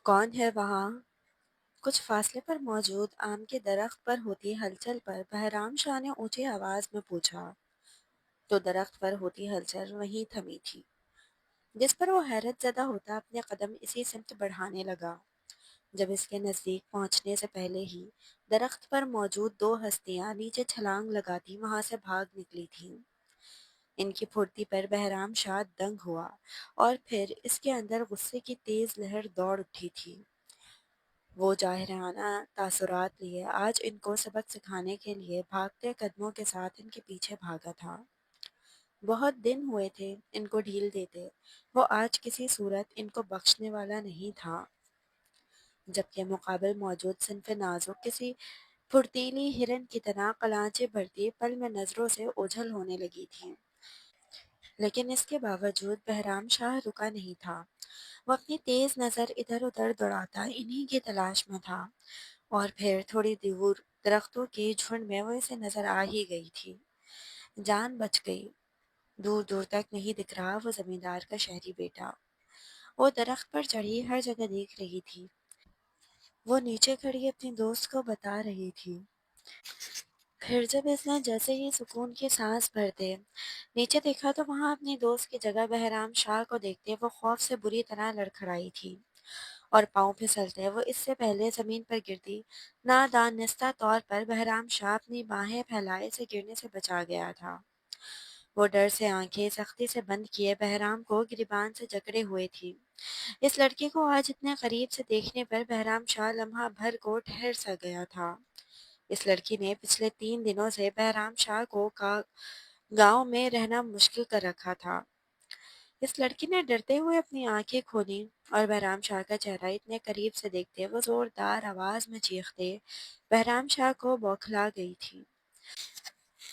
کون ہے وہاں؟ کچھ فاصلے پر موجود آم کے درخت پر ہوتی ہلچل پر بہرام شاہ نے اونچی آواز میں پوچھا تو درخت پر ہوتی ہلچل وہیں تھمی تھی، جس پر وہ حیرت زدہ ہوتا اپنے قدم اسی سمت بڑھانے لگا جب اس کے نزدیک پہنچنے سے پہلے ہی درخت پر موجود دو ہستیاں نیچے چھلانگ لگاتی وہاں سے بھاگ نکلی تھیں۔ ان کی پھرتی پر بہرام شاہ دنگ ہوا اور پھر اس کے اندر غصے کی تیز لہر دوڑ اٹھی تھی۔ وہ جاہرانہ تاثرات لیے آج ان کو سبق سکھانے کے لیے بھاگتے قدموں کے ساتھ ان کے پیچھے بھاگا تھا۔ بہت دن ہوئے تھے ان کو ڈھیل دیتے، وہ آج کسی صورت ان کو بخشنے والا نہیں تھا، جبکہ مقابل موجود صنف نازک کسی پھرتیلی ہرن کی طرح قلانچیں بھرتی پل میں نظروں سے اوجھل ہونے لگی تھی۔ لیکن اس کے باوجود بہرام شاہ رکا نہیں تھا، وہ اپنی تیز نظر ادھر ادھر دوڑاتا انہی کی تلاش میں تھا، اور پھر تھوڑی دور درختوں کی جھنڈ میں وہ اسے نظر آ ہی گئی تھی۔ جان بچ گئی، دور دور تک نہیں دکھ رہا وہ زمیندار کا شہری بیٹا۔ وہ درخت پر چڑھی ہر جگہ دیکھ رہی تھی، وہ نیچے کھڑی اپنی دوست کو بتا رہی تھی۔ پھر جب اس نے جیسے ہی سکون کی سانس بھرتے نیچے دیکھا تو وہاں اپنی دوست کی جگہ بہرام شاہ کو دیکھتے وہ خوف سے بری طرح لڑکھڑائی تھی، اور پاؤں پھسلتے وہ اس سے پہلے زمین پر گرتی نادانستہ طور پر بہرام شاہ اپنی باہیں پھیلائے سے گرنے سے بچا گیا تھا۔ وہ ڈر سے آنکھیں سختی سے بند کیے بہرام کو گریبان سے جکڑے ہوئے تھی۔ اس لڑکی کو آج اتنے قریب سے دیکھنے پر بہرام شاہ لمحہ بھر کو ٹھہر سا گیا تھا۔ اس لڑکی نے پچھلے 3 دنوں سے بہرام شاہ کو گاؤں میں رہنا مشکل کر رکھا تھا۔ اس لڑکی نے ڈرتے ہوئے اپنی آنکھیں کھولی اور بہرام شاہ کا چہرہ اتنے قریب سے دیکھتے وہ زوردار آواز میں چیختے بہرام شاہ کو بوکھلا گئی تھی۔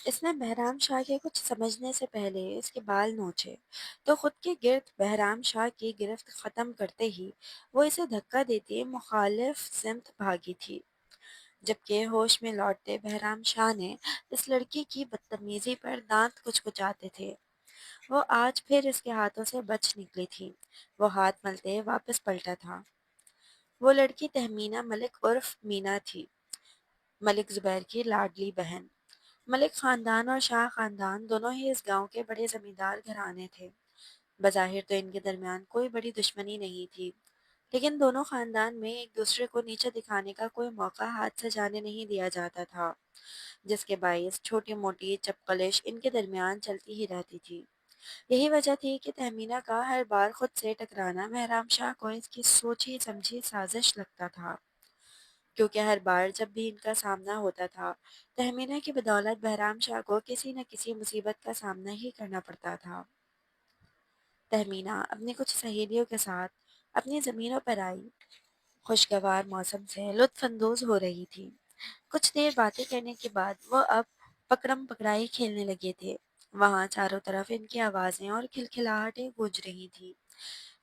اس نے بہرام شاہ کے کچھ سمجھنے سے پہلے اس کے بال نوچے تو خود کے گرد بہرام شاہ کی گرفت ختم کرتے ہی وہ اسے دھکا دیتی مخالف سمت بھاگی تھی، جبکہ ہوش میں لوٹتے بہرام شاہ نے اس لڑکی کی بدتمیزی پر دانت کچکچاتے تھے۔ وہ آج پھر اس کے ہاتھوں سے بچ نکلی تھی، وہ ہاتھ ملتے واپس پلٹا تھا۔ وہ لڑکی تہمینہ ملک عرف مینا تھی، ملک زبیر کی لاڈلی بہن۔ ملک خاندان اور شاہ خاندان دونوں ہی اس گاؤں کے بڑے زمیندار گھرانے تھے۔ بظاہر تو ان کے درمیان کوئی بڑی دشمنی نہیں تھی، لیکن دونوں خاندان میں ایک دوسرے کو نیچے دکھانے کا کوئی موقع ہاتھ سے جانے نہیں دیا جاتا تھا، جس کے باعث چھوٹی موٹی چپقلش ان کے درمیان چلتی ہی رہتی تھی۔ یہی وجہ تھی کہ تہمینہ کا ہر بار خود سے ٹکرانا بہرام شاہ کو اس کی سوچی سمجھی سازش لگتا تھا، کیونکہ ہر بار جب بھی ان کا سامنا ہوتا تھا تہمینہ کی بدولت بہرام شاہ کو کسی نہ کسی مصیبت کا سامنا ہی کرنا پڑتا تھا۔ تہمینہ اپنی کچھ سہیلیوں کے ساتھ اپنی زمینوں پر آئی، خوشگوار موسم سے لطف اندوز ہو رہی تھی۔ کچھ دیر باتیں کرنے کے بعد وہ اب پکڑم پکڑائی کھیلنے لگے تھے۔ وہاں چاروں طرف ان کی آوازیں اور کھلکھلاہٹیں گونج رہی تھی۔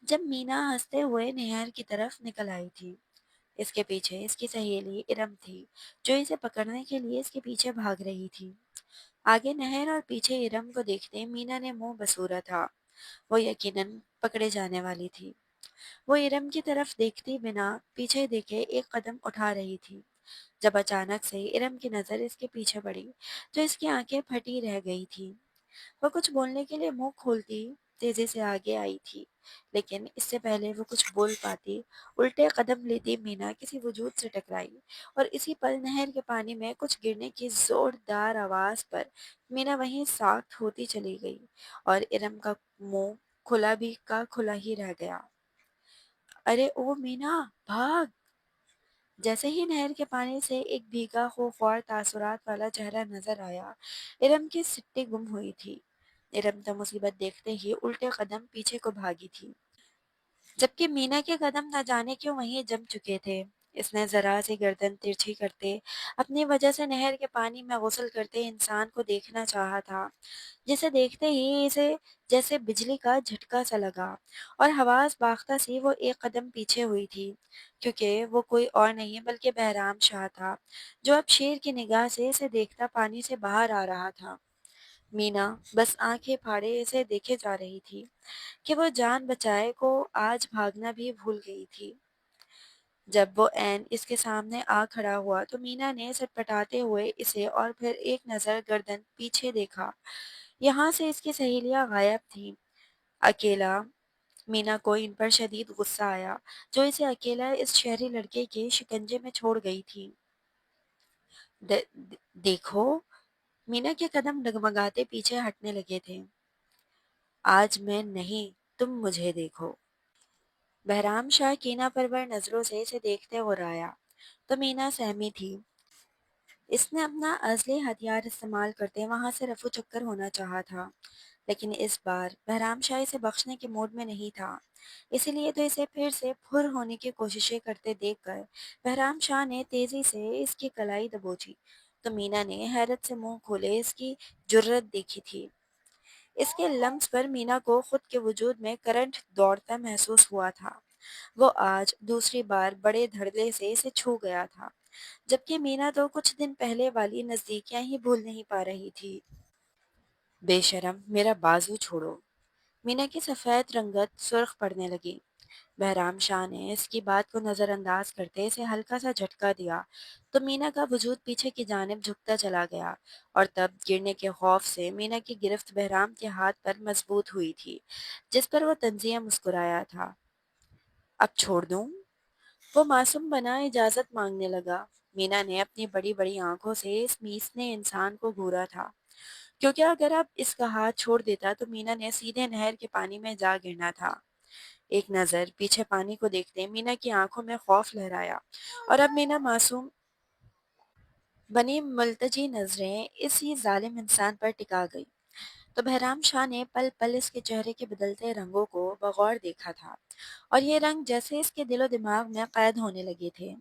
جب مینا ہنستے ہوئے نہر کی طرف نکل آئی تھی، اس کے پیچھے اس کی سہیلی ارم تھی جو اسے پکڑنے کے لیے اس کے پیچھے بھاگ رہی تھی۔ آگے نہر اور پیچھے ارم کو دیکھتے مینا نے منہ بسورا تھا، وہ یقیناً پکڑے جانے والی تھی۔ وہ ارم کی طرف دیکھتی بنا پیچھے دیکھے ایک قدم اٹھا رہی تھی، جب اچانک سے ارم کی نظر اس کے پیچھے پڑی تو اس کی آنکھیں پھٹی رہ گئی تھیں۔ وہ کچھ بولنے کے لیے منہ کھولتی تیزی سے آگے آئی تھی، لیکن اس سے پہلے وہ کچھ بول پاتی الٹے قدم لیتی مینا کسی وجود سے ٹکرائی، اور اسی پل نہر کے پانی میں کچھ گرنے کی زوردار آواز پر مینا وہیں ساکت ہوتی چلی گئی اور ارم کا منہ کھلا بھی کا کھلا ہی رہ گیا۔ ارے او مینا، بھاگ! جیسے ہی نہر کے پانی سے ایک بھیگا خوفوار تاثرات والا چہرہ نظر آیا، ارم کی سٹی گم ہوئی تھی۔ ارم تو مصیبت دیکھتے ہی الٹے قدم پیچھے کو بھاگی تھی، جبکہ مینا کے قدم نہ جانے کیوں وہیں جم چکے تھے۔ اس نے ذرا سی گردن ترچھی کرتے اپنی وجہ سے نہر کے پانی میں غسل کرتے انسان کو دیکھنا چاہا تھا، جسے دیکھتے ہی اسے جیسے بجلی کا جھٹکا سا لگا، اور حواس باختہ سی وہ ایک قدم پیچھے ہوئی تھی، کیونکہ وہ کوئی اور نہیں بلکہ بہرام شاہ تھا، جو اب شیر کی نگاہ سے اسے دیکھتا پانی سے باہر آ رہا تھا۔ مینا بس آنکھیں پھاڑے اسے دیکھے جا رہی تھی کہ وہ جان بچائے کو آج بھاگنا بھی بھول گئی تھی۔ جب وہ عین اس کے سامنے آ کھڑا ہوا تو مینا نے سٹپٹاتے ہوئے اسے اور پھر ایک نظر گردن پیچھے دیکھا۔ یہاں سے اس کی سہیلیاں غائب تھیں۔ اکیلا مینا کو ان پر شدید غصہ آیا، جو اسے اکیلا اس شہری لڑکے کے شکنجے میں چھوڑ گئی تھی۔ دیکھو، مینا کے قدم ڈگمگاتے پیچھے ہٹنے لگے تھے۔ آج میں نہیں، تم مجھے دیکھو۔ بہرام شاہ کینہ پرور نظروں سے اسے دیکھتے غرایا تو مینا سہمی تھی۔ اس نے اپنا ازلی ہتھیار استعمال کرتے وہاں سے رفو چکر ہونا چاہا تھا، لیکن اس بار بہرام شاہ اسے بخشنے کے موڈ میں نہیں تھا۔ اسی لیے تو اسے پھر سے پھر ہونے کی کوششیں کرتے دیکھ کر بہرام شاہ نے تیزی سے اس کی کلائی دبوچی تو مینا نے حیرت سے منہ کھولے اس کی جرت دیکھی تھی۔ اس کے لمس پر مینا کو خود کے وجود میں کرنٹ دوڑتا محسوس ہوا تھا۔ وہ آج دوسری بار بڑے دھڑلے سے اسے چھو گیا تھا، جبکہ مینا تو کچھ دن پہلے والی نزدیکیاں ہی بھول نہیں پا رہی تھی۔ بے شرم، میرا بازو چھوڑو۔ مینا کی سفید رنگت سرخ پڑنے لگی۔ بہرام شاہ نے اس کی بات کو نظر انداز کرتے اسے ہلکا سا جھٹکا دیا تو مینا کا وجود پیچھے کی جانب جھکتا چلا گیا، اور تب گرنے کے خوف سے مینا کی گرفت بہرام کے ہاتھ پر مضبوط ہوئی تھی، جس پر وہ طنزیہ مسکرایا تھا۔ اب چھوڑ دوں؟ وہ معصوم بنا اجازت مانگنے لگا۔ مینا نے اپنی بڑی بڑی آنکھوں سے اس میسنے انسان کو گھورا تھا، کیونکہ اگر اب اس کا ہاتھ چھوڑ دیتا تو مینا نے سیدھے نہر کے پانی میں جا گرنا تھا۔ ایک نظر پیچھے پانی کو دیکھتے مینا کی آنکھوں میں خوف لہرایا، اور اب مینا معصوم بنی ملتجی نظریں اسی ظالم انسان پر ٹکا گئی تو بہرام شاہ نے پل پل اس کے چہرے کے بدلتے رنگوں کو بغور دیکھا تھا، اور یہ رنگ جیسے اس کے دل و دماغ میں قید ہونے لگے تھے،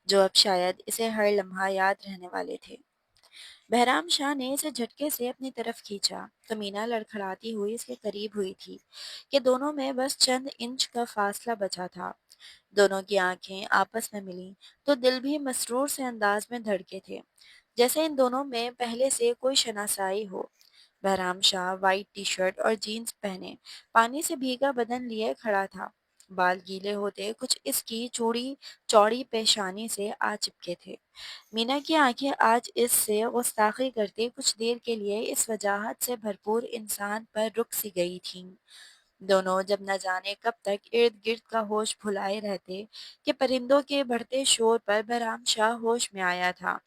جو اب شاید اسے ہر لمحہ یاد رہنے والے تھے۔ بہرام شاہ نے اسے جھٹکے سے اپنی طرف کھینچا تو مینا لڑکھڑاتی ہوئی اس کے قریب ہوئی تھی کہ دونوں میں بس چند انچ کا فاصلہ بچا تھا۔ دونوں کی آنکھیں آپس میں ملیں تو دل بھی مسرور سے انداز میں دھڑکے تھے، جیسے ان دونوں میں پہلے سے کوئی شناسائی ہو۔ بہرام شاہ وائٹ ٹی شرٹ اور جینز پہنے پانی سے بھیگا بدن لیے کھڑا تھا۔ بال گیلے ہوتے کچھ اس کی چوڑی پیشانی سے آ چپکے تھے۔ مینا کی آنکھیں آج اس سے گستاخی کرتے کچھ دیر کے لیے اس وجاہت سے بھرپور انسان پر رک سی گئی تھیں۔ دونوں جب نہ جانے کب تک ارد گرد کا ہوش بھلائے رہتے کہ پرندوں کے بڑھتے شور پر بہرام شاہ ہوش میں آیا تھا۔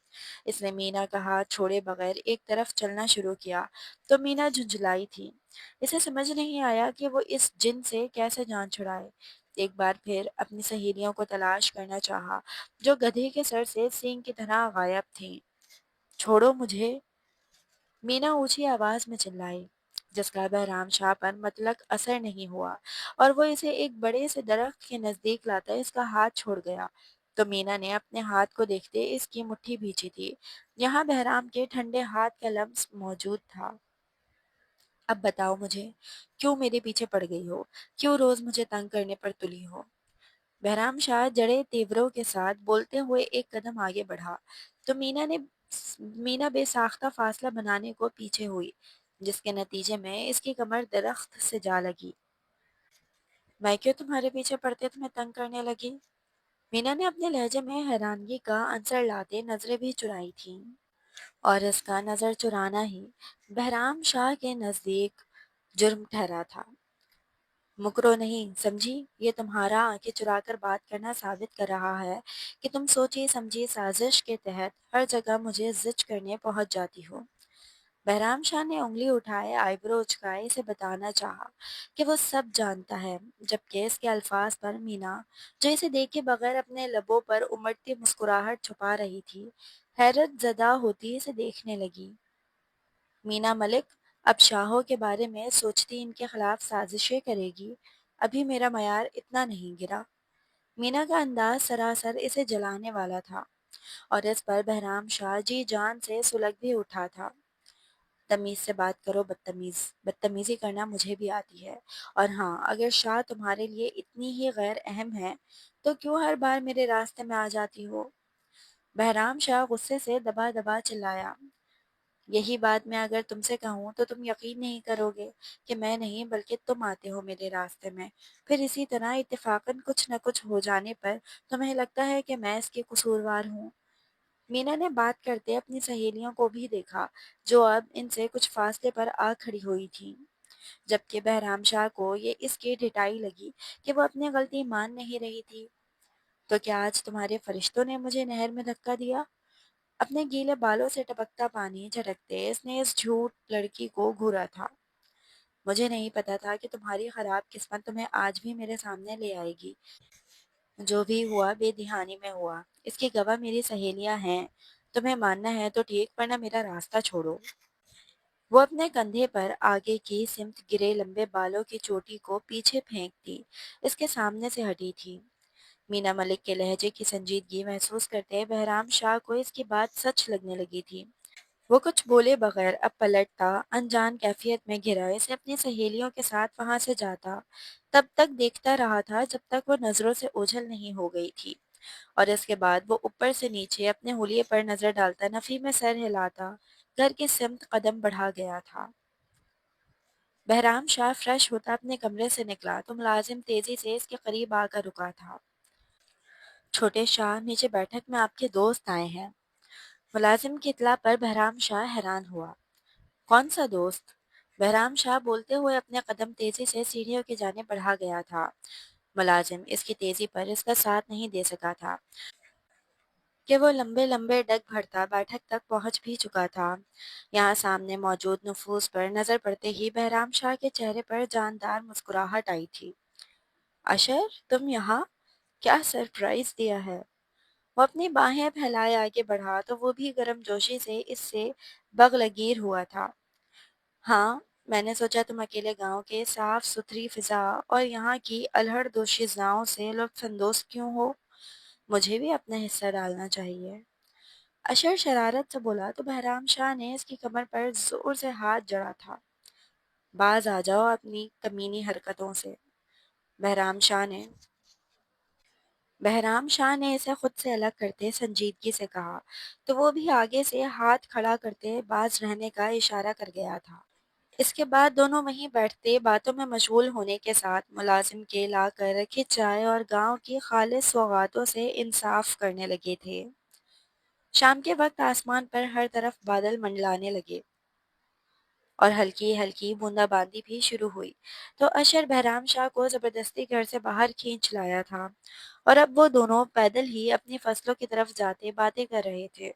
اس نے مینا کا ہاتھ چھوڑے بغیر ایک طرف چلنا شروع کیا تو مینا جھنجھلائی تھی۔ اسے سمجھ نہیں آیا کہ وہ اس جن سے کیسے جان چھڑائے۔ ایک بار پھر اپنی سہیلیوں کو تلاش کرنا چاہا، جو گدھے کے سر سے سینگ کی طرح غائب تھیں۔ چھوڑو مجھے، مینا اونچی آواز میں چلائی، جس کا بہرام شاہ پر مطلق اثر نہیں ہوا، اور وہ اسے ایک بڑے سے درخت کے نزدیک لاتا اس کا ہاتھ چھوڑ گیا تو مینا نے اپنے ہاتھ کو دیکھتے اس کی مٹھی بھیجی تھی، یہاں بہرام کے ٹھنڈے ہاتھ کا لمس موجود تھا۔ اب بتاؤ مجھے، کیوں میرے پیچھے پڑ گئی ہو؟ کیوں روز مجھے تنگ کرنے پر تلی ہو؟ بہرام شاہ جڑے تیوروں کے ساتھ بولتے ہوئے ایک قدم آگے بڑھا تو مینا بے ساختہ فاصلہ بنانے کو پیچھے ہوئی، جس کے نتیجے میں اس کی کمر درخت سے جا لگی۔ میں کیوں تمہارے پیچھے پڑتے تمہیں تنگ کرنے لگی؟ مینا نے اپنے لہجے میں حیرانگی کا عنصر لاتے نظریں بھی چرائی تھیں، اور اس کا نظر چرانا ہی بہرام شاہ کے نزدیک جرم ٹھہرا تھا۔ مکرو نہیں، سمجھی؟ یہ تمہارا آنکھیں چرا کر بات کرنا ثابت کر رہا ہے کہ تم سوچی سمجھی سازش کے تحت ہر جگہ مجھے زج کرنے پہنچ جاتی ہو۔ بہرام شاہ نے انگلی اٹھائے آئی برو اچکائے اسے بتانا چاہا کہ وہ سب جانتا ہے، جبکہ اس کے الفاظ پر مینا، جو اسے دیکھے بغیر اپنے لبوں پر امڑتی مسکراہٹ چھپا رہی تھی، حیرت زدہ ہوتی اسے دیکھنے لگی۔ مینا ملک اب شاہوں کے بارے میں سوچتی ان کے خلاف سازشیں کرے گی، ابھی میرا معیار اتنا نہیں گرا۔ مینا کا انداز سراسر اسے جلانے والا تھا، اور اس پر بہرام شاہ جی جان سے سلگ بھی اٹھا تھا۔ تمیز سے بات کرو بدتمیز، بدتمیزی کرنا مجھے بھی آتی ہے، اور ہاں، اگر شاہ تمہارے لیے اتنی ہی غیر اہم ہے تو کیوں ہر بار میرے راستے میں آ جاتی ہو؟ بہرام شاہ غصے سے دبا دبا چلایا۔ یہی بات میں اگر تم سے کہوں تو تم یقین نہیں کرو گے کہ میں نہیں بلکہ تم آتے ہو میرے راستے میں، پھر اسی طرح اتفاقاً کچھ نہ کچھ ہو جانے پر تمہیں لگتا ہے کہ میں اس کی قصوروار ہوں۔ مینا نے بات کرتے اپنی سہیلیوں کو بھی دیکھا، جو اب ان سے کچھ فاصلے پر آ کھڑی ہوئی تھیں، جبکہ بہرام شاہ کو یہ اس کی ڈٹائی لگی کہ وہ اپنی غلطی مان نہیں رہی تھی۔ تو کیا آج تمہارے فرشتوں نے مجھے نہر میں دھکا دیا؟ اپنے گیلے بالوں سے ٹپکتا پانی جھٹکتے اس نے اس جھوٹ لڑکی کو گھورا تھا۔ مجھے نہیں پتا تھا کہ تمہاری خراب قسمت تمہیں آج بھی میرے سامنے لے آئے گی۔ جو بھی ہوا بے دہانی میں ہوا، اس کی گواہ میری سہیلیاں ہیں۔ تمہیں ماننا ہے تو ٹھیک، ورنہ میرا راستہ چھوڑو۔ وہ اپنے کندھے پر آگے کی سمت گرے لمبے بالوں کی چوٹی کو پیچھے پھینکتی اس کے سامنے سے ہٹی تھی۔ مینا ملک کے لہجے کی سنجیدگی محسوس کرتے بہرام شاہ کو اس کی بات سچ لگنے لگی تھی۔ وہ کچھ بولے بغیر اب پلٹتا، انجان کیفیت میں گھرا اسے اپنی سہیلیوں کے ساتھ وہاں سے جاتا، تب تک دیکھتا رہا تھا جب تک وہ نظروں سے اوجھل نہیں ہو گئی تھی، اور اس کے بعد وہ اوپر سے نیچے اپنے حلیے پر نظر ڈالتا، نفی میں سر ہلاتا گھر کی سمت قدم بڑھا گیا تھا۔ بہرام شاہ فریش ہوتا اپنے کمرے سے نکلا تو ملازم تیزی سے اس کے قریب آ کر رکا تھا۔ چھوٹے شاہ، نیچے بیٹھک میں آپ کے دوست آئے ہیں۔ ملازم کی اطلاع پر بہرام شاہ حیران ہوا۔ کون سا دوست؟ بہرام شاہ بولتے ہوئے اپنے قدم تیزی سے سیڑھیوں کی جانب بڑھا گیا تھا۔ ملازم اس کی تیزی پر اس کا ساتھ نہیں دے سکا تھا کہ وہ لمبے لمبے ڈگ بھرتا بیٹھک تک پہنچ بھی چکا تھا۔ یہاں سامنے موجود نفوس پر نظر پڑتے ہی بہرام شاہ کے چہرے پر جاندار مسکراہٹ آئی تھی۔ اشر، تم یہاں؟ کیا سرپرائز دیا ہے؟ وہ اپنی باہیں پھیلائے آگے بڑھا تو وہ بھی گرم جوشی سے اس سے بغلگیر ہوا تھا۔ ہاں، میں نے سوچا تم اکیلے گاؤں کے صاف ستھری فضا اور یہاں کی الہڑ دوشیزاؤں سے لطف اندوز کیوں ہو؟ مجھے بھی اپنا حصہ ڈالنا چاہیے۔ اشر شرارت سے بولا تو بہرام شاہ نے اس کی کمر پر زور سے ہاتھ جڑا تھا۔ باز آ جاؤ اپنی کمینی حرکتوں سے۔ بہرام شاہ نے بہرام شاہ نے اسے خود سے الگ کرتے سنجیدگی سے کہا، تو وہ بھی آگے سے ہاتھ کھڑا کرتے باز رہنے کا اشارہ کر گیا تھا۔ اس کے بعد دونوں وہیں بیٹھتے باتوں میں مشغول ہونے کے ساتھ ملازم کے لا کر رکھی چائے اور گاؤں کی خالص سوغاتوں سے انصاف کرنے لگے تھے۔ شام کے وقت آسمان پر ہر طرف بادل منڈلانے لگے اور ہلکی ہلکی بوندا باندی بھی شروع ہوئی، تو اشر بہرام شاہ کو زبردستی گھر سے باہر کھینچ لایا تھا، اور اب وہ دونوں پیدل ہی اپنی فصلوں کی طرف جاتے باتیں کر رہے تھے۔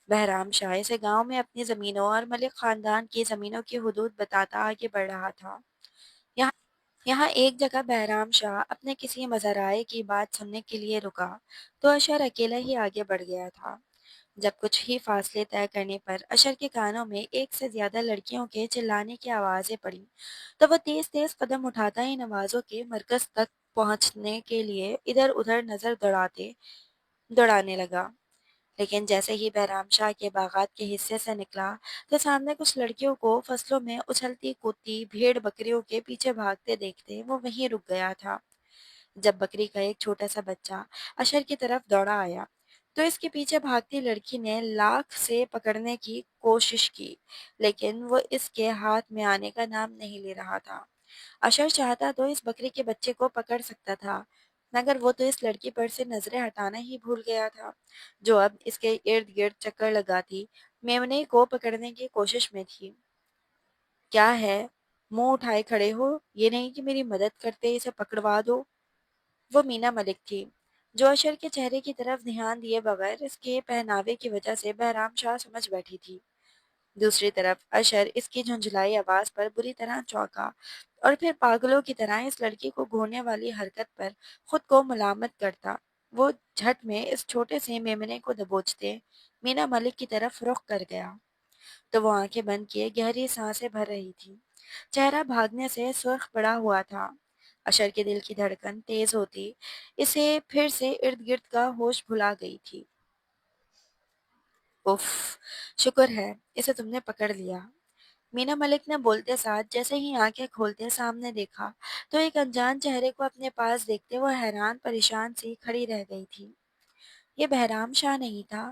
بہرام شاہ سے گاؤں میں اپنی زمینوں اور ملک خاندان کی زمینوں کی حدود بتاتا آگے بڑھ رہا تھا۔ یہاں یہاں ایک جگہ بہرام شاہ اپنے کسی مزرعے کی بات سننے کے لیے رکا تو اشر اکیلا ہی آگے بڑھ گیا تھا۔ جب کچھ ہی فاصلے طے کرنے پر اشر کے کانوں میں ایک سے زیادہ لڑکیوں کے چلانے کی آوازیں پڑیں تو وہ تیز تیز قدم اٹھاتا ہی نوازوں کے مرکز تک پہنچنے کے لیے ادھر ادھر نظر دوڑانے لگا۔ لیکن جیسے ہی بہرام شاہ کے باغات کے حصے سے نکلا تو سامنے کچھ لڑکیوں کو فصلوں میں اچھلتی کودتی بھیڑ بکریوں کے پیچھے بھاگتے دیکھتے وہ وہیں رک گیا تھا۔ جب بکری کا ایک چھوٹا سا بچہ اشر کی طرف دوڑا آیا تو اس کے پیچھے بھاگتی لڑکی نے لاکھ سے پکڑنے کی کوشش کی، لیکن وہ اس کے ہاتھ میں آنے کا نام نہیں لے رہا تھا۔ اشر چاہتا تو اس بکری کے بچے کو پکڑ سکتا تھا، مگر وہ تو اس لڑکی پر سے نظریں ہٹانا ہی بھول گیا تھا، جو اب اس کے ارد گرد چکر لگاتی میمنے کو پکڑنے کی کوشش میں تھی۔ کیا ہے؟ منہ اٹھائے کھڑے ہو، یہ نہیں کہ میری مدد کرتے اسے پکڑوا دو۔ وہ مینا ملک تھی، جو اشر کے چہرے کی طرف دھیان دیے بغیر اس کے پہناوے کی وجہ سے بہرام شاہ سمجھ بیٹھی تھی۔ دوسری طرف اشر اس کی جھنجھلائی آواز پر بری طرح چونکا اور پھر پاگلوں کی طرح اس لڑکی کو گھورنے والی حرکت پر خود کو ملامت کرتا۔ وہ جھٹ میں اس چھوٹے سے میمنے کو دبوچتے مینا ملک کی طرف رخ کر گیا تو وہ آنکھیں بند کیے گہری سانسیں بھر رہی تھی۔ چہرہ بھاگنے سے سرخ پڑا ہوا تھا۔ اشر کے دل کی دھڑکن تیز ہوتی اسے پھر سے ارد گرد کا ہوش بھلا گئی تھی۔ اف، شکر ہے اسے تم نے پکڑ لیا۔ مینا ملک نے بولتے ساتھ جیسے ہی آنکھیں کھولتے سامنے دیکھا تو ایک انجان چہرے کو اپنے پاس دیکھتے وہ حیران پریشان سی کھڑی رہ گئی تھی۔ یہ بہرام شاہ نہیں تھا،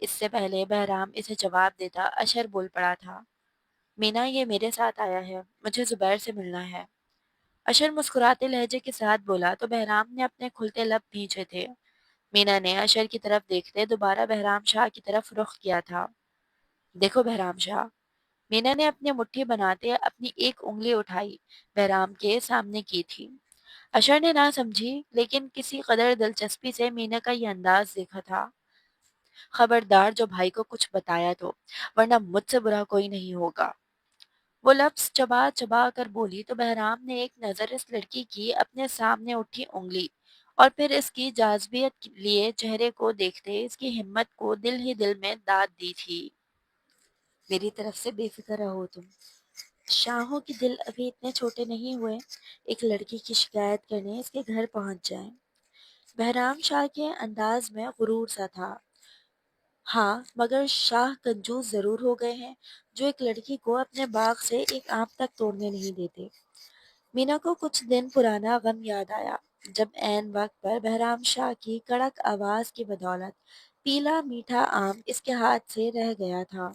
اس سے پہلے بہرام اسے جواب دیتا اشر بول پڑا تھا، مینا یہ میرے ساتھ آیا ہے، مجھے زبیر سے ملنا ہے۔ اشر مسکراتے لہجے کے ساتھ بولا تو بہرام نے اپنے کھلتے لب بھینچے تھے۔ مینا نے اشر کی طرف دیکھتے دوبارہ بہرام شاہ کی طرف رخ کیا تھا۔ دیکھو بہرام شاہ، مینا نے اپنی مٹھی بناتے اپنی ایک انگلی اٹھائی بہرام کے سامنے کی تھی۔ اشر نے نہ سمجھی لیکن کسی قدر دلچسپی سے مینا کا یہ انداز دیکھا تھا۔ خبردار جو بھائی کو کچھ بتایا تو، ورنہ مجھ سے برا کوئی نہیں ہوگا۔ وہ لفظ چبا چبا کر بولی تو بہرام نے ایک نظر اس لڑکی کی اپنے سامنے اٹھی انگلی اور پھر اس کی جاذبیت کے لیے چہرے کو دیکھتے اس کی ہمت کو دل ہی دل میں داد دی تھی۔ میری طرف سے بے فکر رہو تم، شاہوں کے دل ابھی اتنے چھوٹے نہیں ہوئے ایک لڑکی کی شکایت کرنے اس کے گھر پہنچ جائیں۔ بہرام شاہ کے انداز میں غرور سا تھا۔ ہاں مگر شاہ کنجوس ضرور ہو گئے ہیں جو ایک لڑکی کو اپنے باغ سے ایک آم تک توڑنے نہیں دیتے۔ مینا کو کچھ دن پرانا غم یاد آیا جب عین وقت پر بہرام شاہ کی کڑک آواز کی بدولت پیلا میٹھا آم اس کے ہاتھ سے رہ گیا تھا۔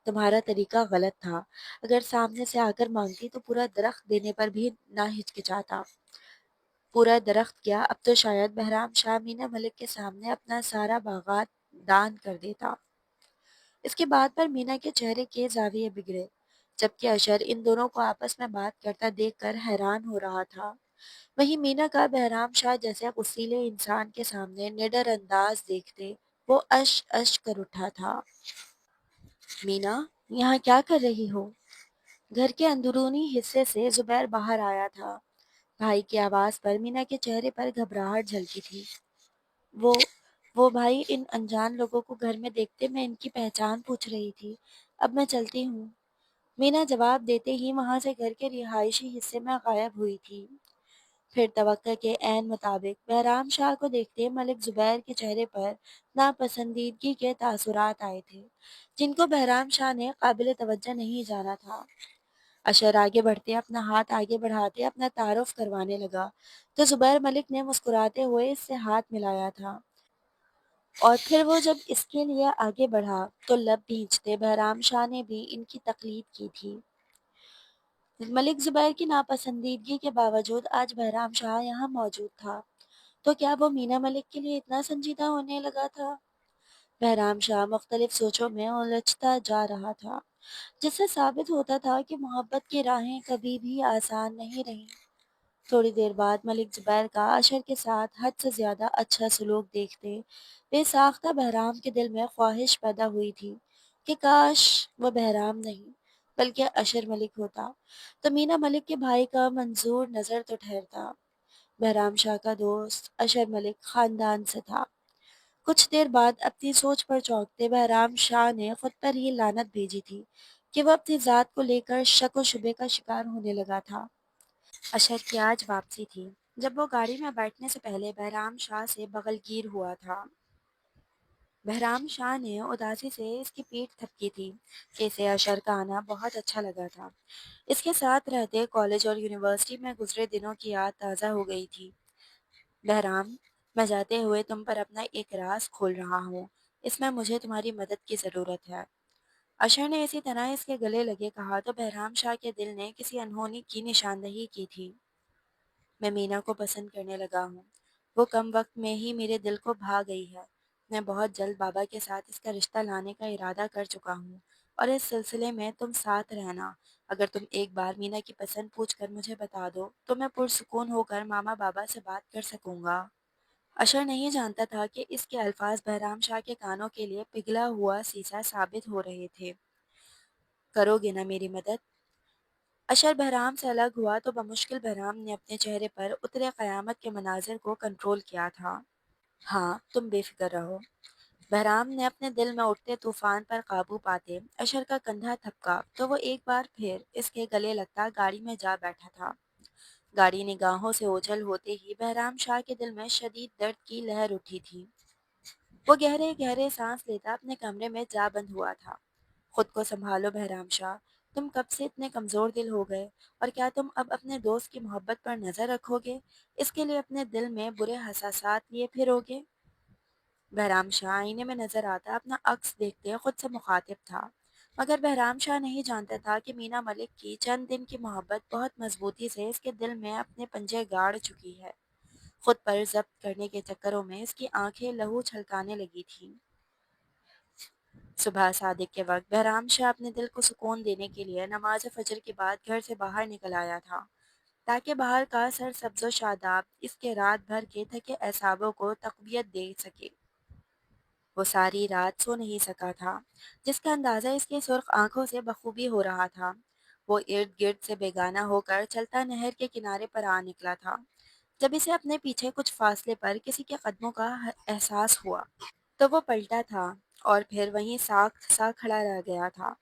تمہارا طریقہ غلط تھا، اگر سامنے سے آ کر مانگتی تو پورا درخت دینے پر بھی نہ ہچکچاتا۔ پورا درخت کیا اب تو شاید بہرام شاہ مینا ملک کے سامنے اپنا سارا باغات دان کر دیتا۔ اس کی بات پر مینا کے چہرے کے زاویے بگڑے جبکہ اشر ان دونوں کو آپس میں بات کرتا دیکھ کر حیران ہو رہا تھا۔ وہیں مینا کا بہرام شاہ جیسے غصیلے انسان کے سامنے نڈر انداز دیکھتے وہ اش اش کر اٹھا تھا۔ مینا یہاں کیا کر رہی ہو؟ گھر کے اندرونی حصے سے زبیر باہر آیا تھا۔ بھائی کی آواز پر مینا کے چہرے پر گھبراہٹ جھلکی تھی۔ وہ وہ بھائی ان انجان لوگوں کو گھر میں دیکھتے میں ان کی پہچان پوچھ رہی تھی۔ اب میں چلتی ہوں۔ مینا جواب دیتے ہی وہاں سے گھر کے رہائشی حصے میں غائب ہوئی تھی۔ پھر توقع کے عین مطابق بہرام شاہ کو دیکھتے ملک زبیر کے چہرے پر ناپسندیدگی کے تاثرات آئے تھے جن کو بہرام شاہ نے قابل توجہ نہیں جانا تھا۔ اشر آگے بڑھتے اپنا ہاتھ آگے بڑھاتے اپنا تعارف کروانے لگا تو زبیر ملک نے مسکراتے ہوئے اس سے ہاتھ ملایا تھا اور پھر وہ جب اس کے لیے آگے بڑھا تو لب بھینچتے بہرام شاہ نے بھی ان کی تقلید کی تھی۔ ملک زبیر کی ناپسندیدگی کے باوجود آج بہرام شاہ یہاں موجود تھا تو کیا وہ مینا ملک کے لیے اتنا سنجیدہ ہونے لگا تھا؟ بہرام شاہ مختلف سوچوں میں الجھتا جا رہا تھا جس سے ثابت ہوتا تھا کہ محبت کی راہیں کبھی بھی آسان نہیں رہیں۔ تھوڑی دیر بعد ملک زبیر کا اشر کے ساتھ حد سے زیادہ اچھا سلوک دیکھتے بے ساختہ بہرام کے دل میں خواہش پیدا ہوئی تھی کہ کاش وہ بہرام نہیں بلکہ اشر ملک ہوتا تو مینا ملک کے بھائی کا منظور نظر تو ٹھہرتا۔ بہرام شاہ کا دوست اشر ملک خاندان سے تھا۔ کچھ دیر بعد اپنی سوچ پر چونکتے بہرام شاہ نے خود پر ہی لعنت بھیجی تھی کہ وہ اپنی ذات کو لے کر شک و شبے کا شکار ہونے لگا تھا۔ اشر کی آج واپسی تھی جب وہ گاڑی میں بیٹھنے سے پہلے بہرام شاہ سے بغل گیر ہوا تھا۔ بہرام شاہ نے اداسی سے اس کی پیٹھ تھپکی تھی کہ اسے اشر کا آنا بہت اچھا لگا تھا۔ اس کے ساتھ رہتے کالج اور یونیورسٹی میں گزرے دنوں کی یاد تازہ ہو گئی تھی۔ بہرام، میں جاتے ہوئے تم پر اپنا ایک راز کھول رہا ہوں، اس میں مجھے تمہاری مدد کی ضرورت ہے۔ اشر نے اسی طرح اس کے گلے لگے کہا تو بہرام شاہ کے دل نے کسی انہونی کی نشاندہی کی تھی۔ میں مینا کو پسند کرنے لگا ہوں، وہ کم وقت میں ہی میرے دل کو بھا گئی ہے۔ میں بہت جلد بابا کے ساتھ اس کا رشتہ لانے کا ارادہ کر چکا ہوں اور اس سلسلے میں تم ساتھ رہنا۔ اگر تم ایک بار مینا کی پسند پوچھ کر مجھے بتا دو تو میں پرسکون ہو کر ماما بابا سے بات کر سکوں گا۔ اشر نہیں جانتا تھا کہ اس کے الفاظ بہرام شاہ کے کانوں کے لیے پگھلا ہوا سیسا ثابت ہو رہے تھے۔ کرو گے نا میری مدد؟ اشر بہرام سے الگ ہوا تو بمشکل بہرام نے اپنے چہرے پر اترے قیامت کے مناظر کو کنٹرول کیا تھا۔ ہاں تم بے فکر رہو۔ بہرام نے اپنے دل میں اٹھتے طوفان پر قابو پاتے اشر کا کندھا تھپکا تو وہ ایک بار پھر اس کے گلے لگتا گاڑی میں جا بیٹھا تھا۔ گاڑی نگاہوں سے اوجھل ہوتے ہی بہرام شاہ کے دل میں شدید درد کی لہر اٹھی تھی۔ وہ گہرے گہرے سانس لیتا اپنے کمرے میں جا بند ہوا تھا۔ خود کو سنبھالو بہرام شاہ، تم کب سے اتنے کمزور دل ہو گئے اور کیا تم اب اپنے دوست کی محبت پر نظر رکھو گے؟ اس کے لیے اپنے دل میں برے حساسات لیے پھرو گے؟ بہرام شاہ آئینے میں نظر آتا اپنا عکس دیکھتے خود سے مخاطب تھا، مگر بہرام شاہ نہیں جانتا تھا کہ مینا ملک کی چند دن کی محبت بہت مضبوطی سے اس کے دل میں اپنے پنجے گاڑ چکی ہے۔ خود پر ضبط کرنے کے چکروں میں اس کی آنکھیں لہو چھلکانے لگی تھیں۔ صبح صادق کے وقت بہرام شاہ اپنے دل کو سکون دینے کے لیے نماز فجر کے بعد گھر سے باہر نکل آیا تھا، تاکہ باہر کا سرسبز و شاداب اس کے رات بھر کے تھکے اعصابوں کو تقویت دے سکے۔ وہ ساری رات سو نہیں سکا تھا، جس کا اندازہ اس کی سرخ آنکھوں سے بخوبی ہو رہا تھا۔ وہ ارد گرد سے بیگانہ ہو کر چلتا نہر کے کنارے پر آ نکلا تھا، جب اسے اپنے پیچھے کچھ فاصلے پر کسی کے قدموں کا احساس ہوا تو وہ پلٹا تھا اور پھر وہیں ساکھ سا کھڑا رہ گیا تھا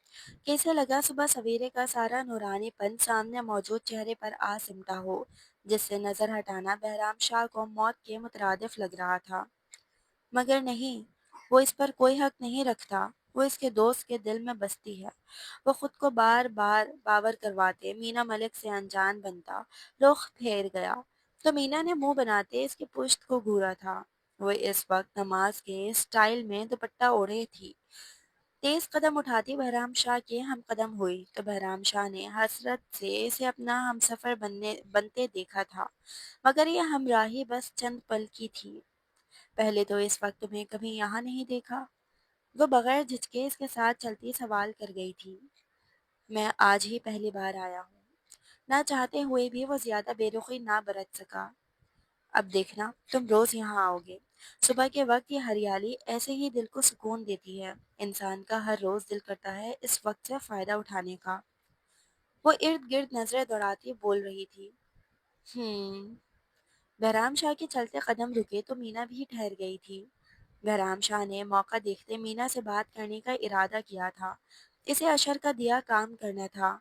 کہ اسے لگا صبح سویرے کا سارا نورانی پن سامنے موجود چہرے پر آ سمٹا ہو، جس سے نظر ہٹانا بہرام شاہ کو موت کے مترادف لگ رہا تھا۔ مگر نہیں، وہ اس پر کوئی حق نہیں رکھتا، وہ اس کے دوست کے دل میں بستی ہے۔ وہ خود کو بار بار باور کرواتے مینا ملک سے انجان بنتا رخ پھیر گیا تو مینا نے منہ بناتے اس کی پشت کو گھورا تھا۔ وہ اس وقت نماز کے سٹائل میں دوپٹہ اوڑھے تھی۔ تیز قدم اٹھاتی بہرام شاہ کے ہم قدم ہوئی تو بہرام شاہ نے حسرت سے اسے اپنا ہمسفر بنتے دیکھا تھا، مگر یہ ہمراہی بس چند پل کی تھی۔ پہلے تو اس وقت تمہیں کبھی یہاں نہیں دیکھا، وہ بغیر جھجکے اس کے ساتھ چلتی سوال کر گئی تھی۔ میں آج ہی پہلی بار آیا ہوں، نہ چاہتے ہوئے بھی وہ زیادہ بے رخی نہ برت سکا۔ اب دیکھنا تم روز یہاں آؤ گے، صبح کے وقت یہ ہریالی ایسے ہی دل کو سکون دیتی ہے، انسان کا ہر روز دل کرتا ہے اس وقت سے فائدہ اٹھانے کا۔ وہ ارد گرد نظریں دوڑاتی بول رہی تھی۔ ہم بہرام شاہ کے چلتے قدم رکے تو مینا بھی ٹھہر گئی تھی۔ بہرام شاہ نے موقع دیکھتے مینا سے بات کرنے کا ارادہ کیا تھا، اسے اشر کا دیا کام کرنا تھا،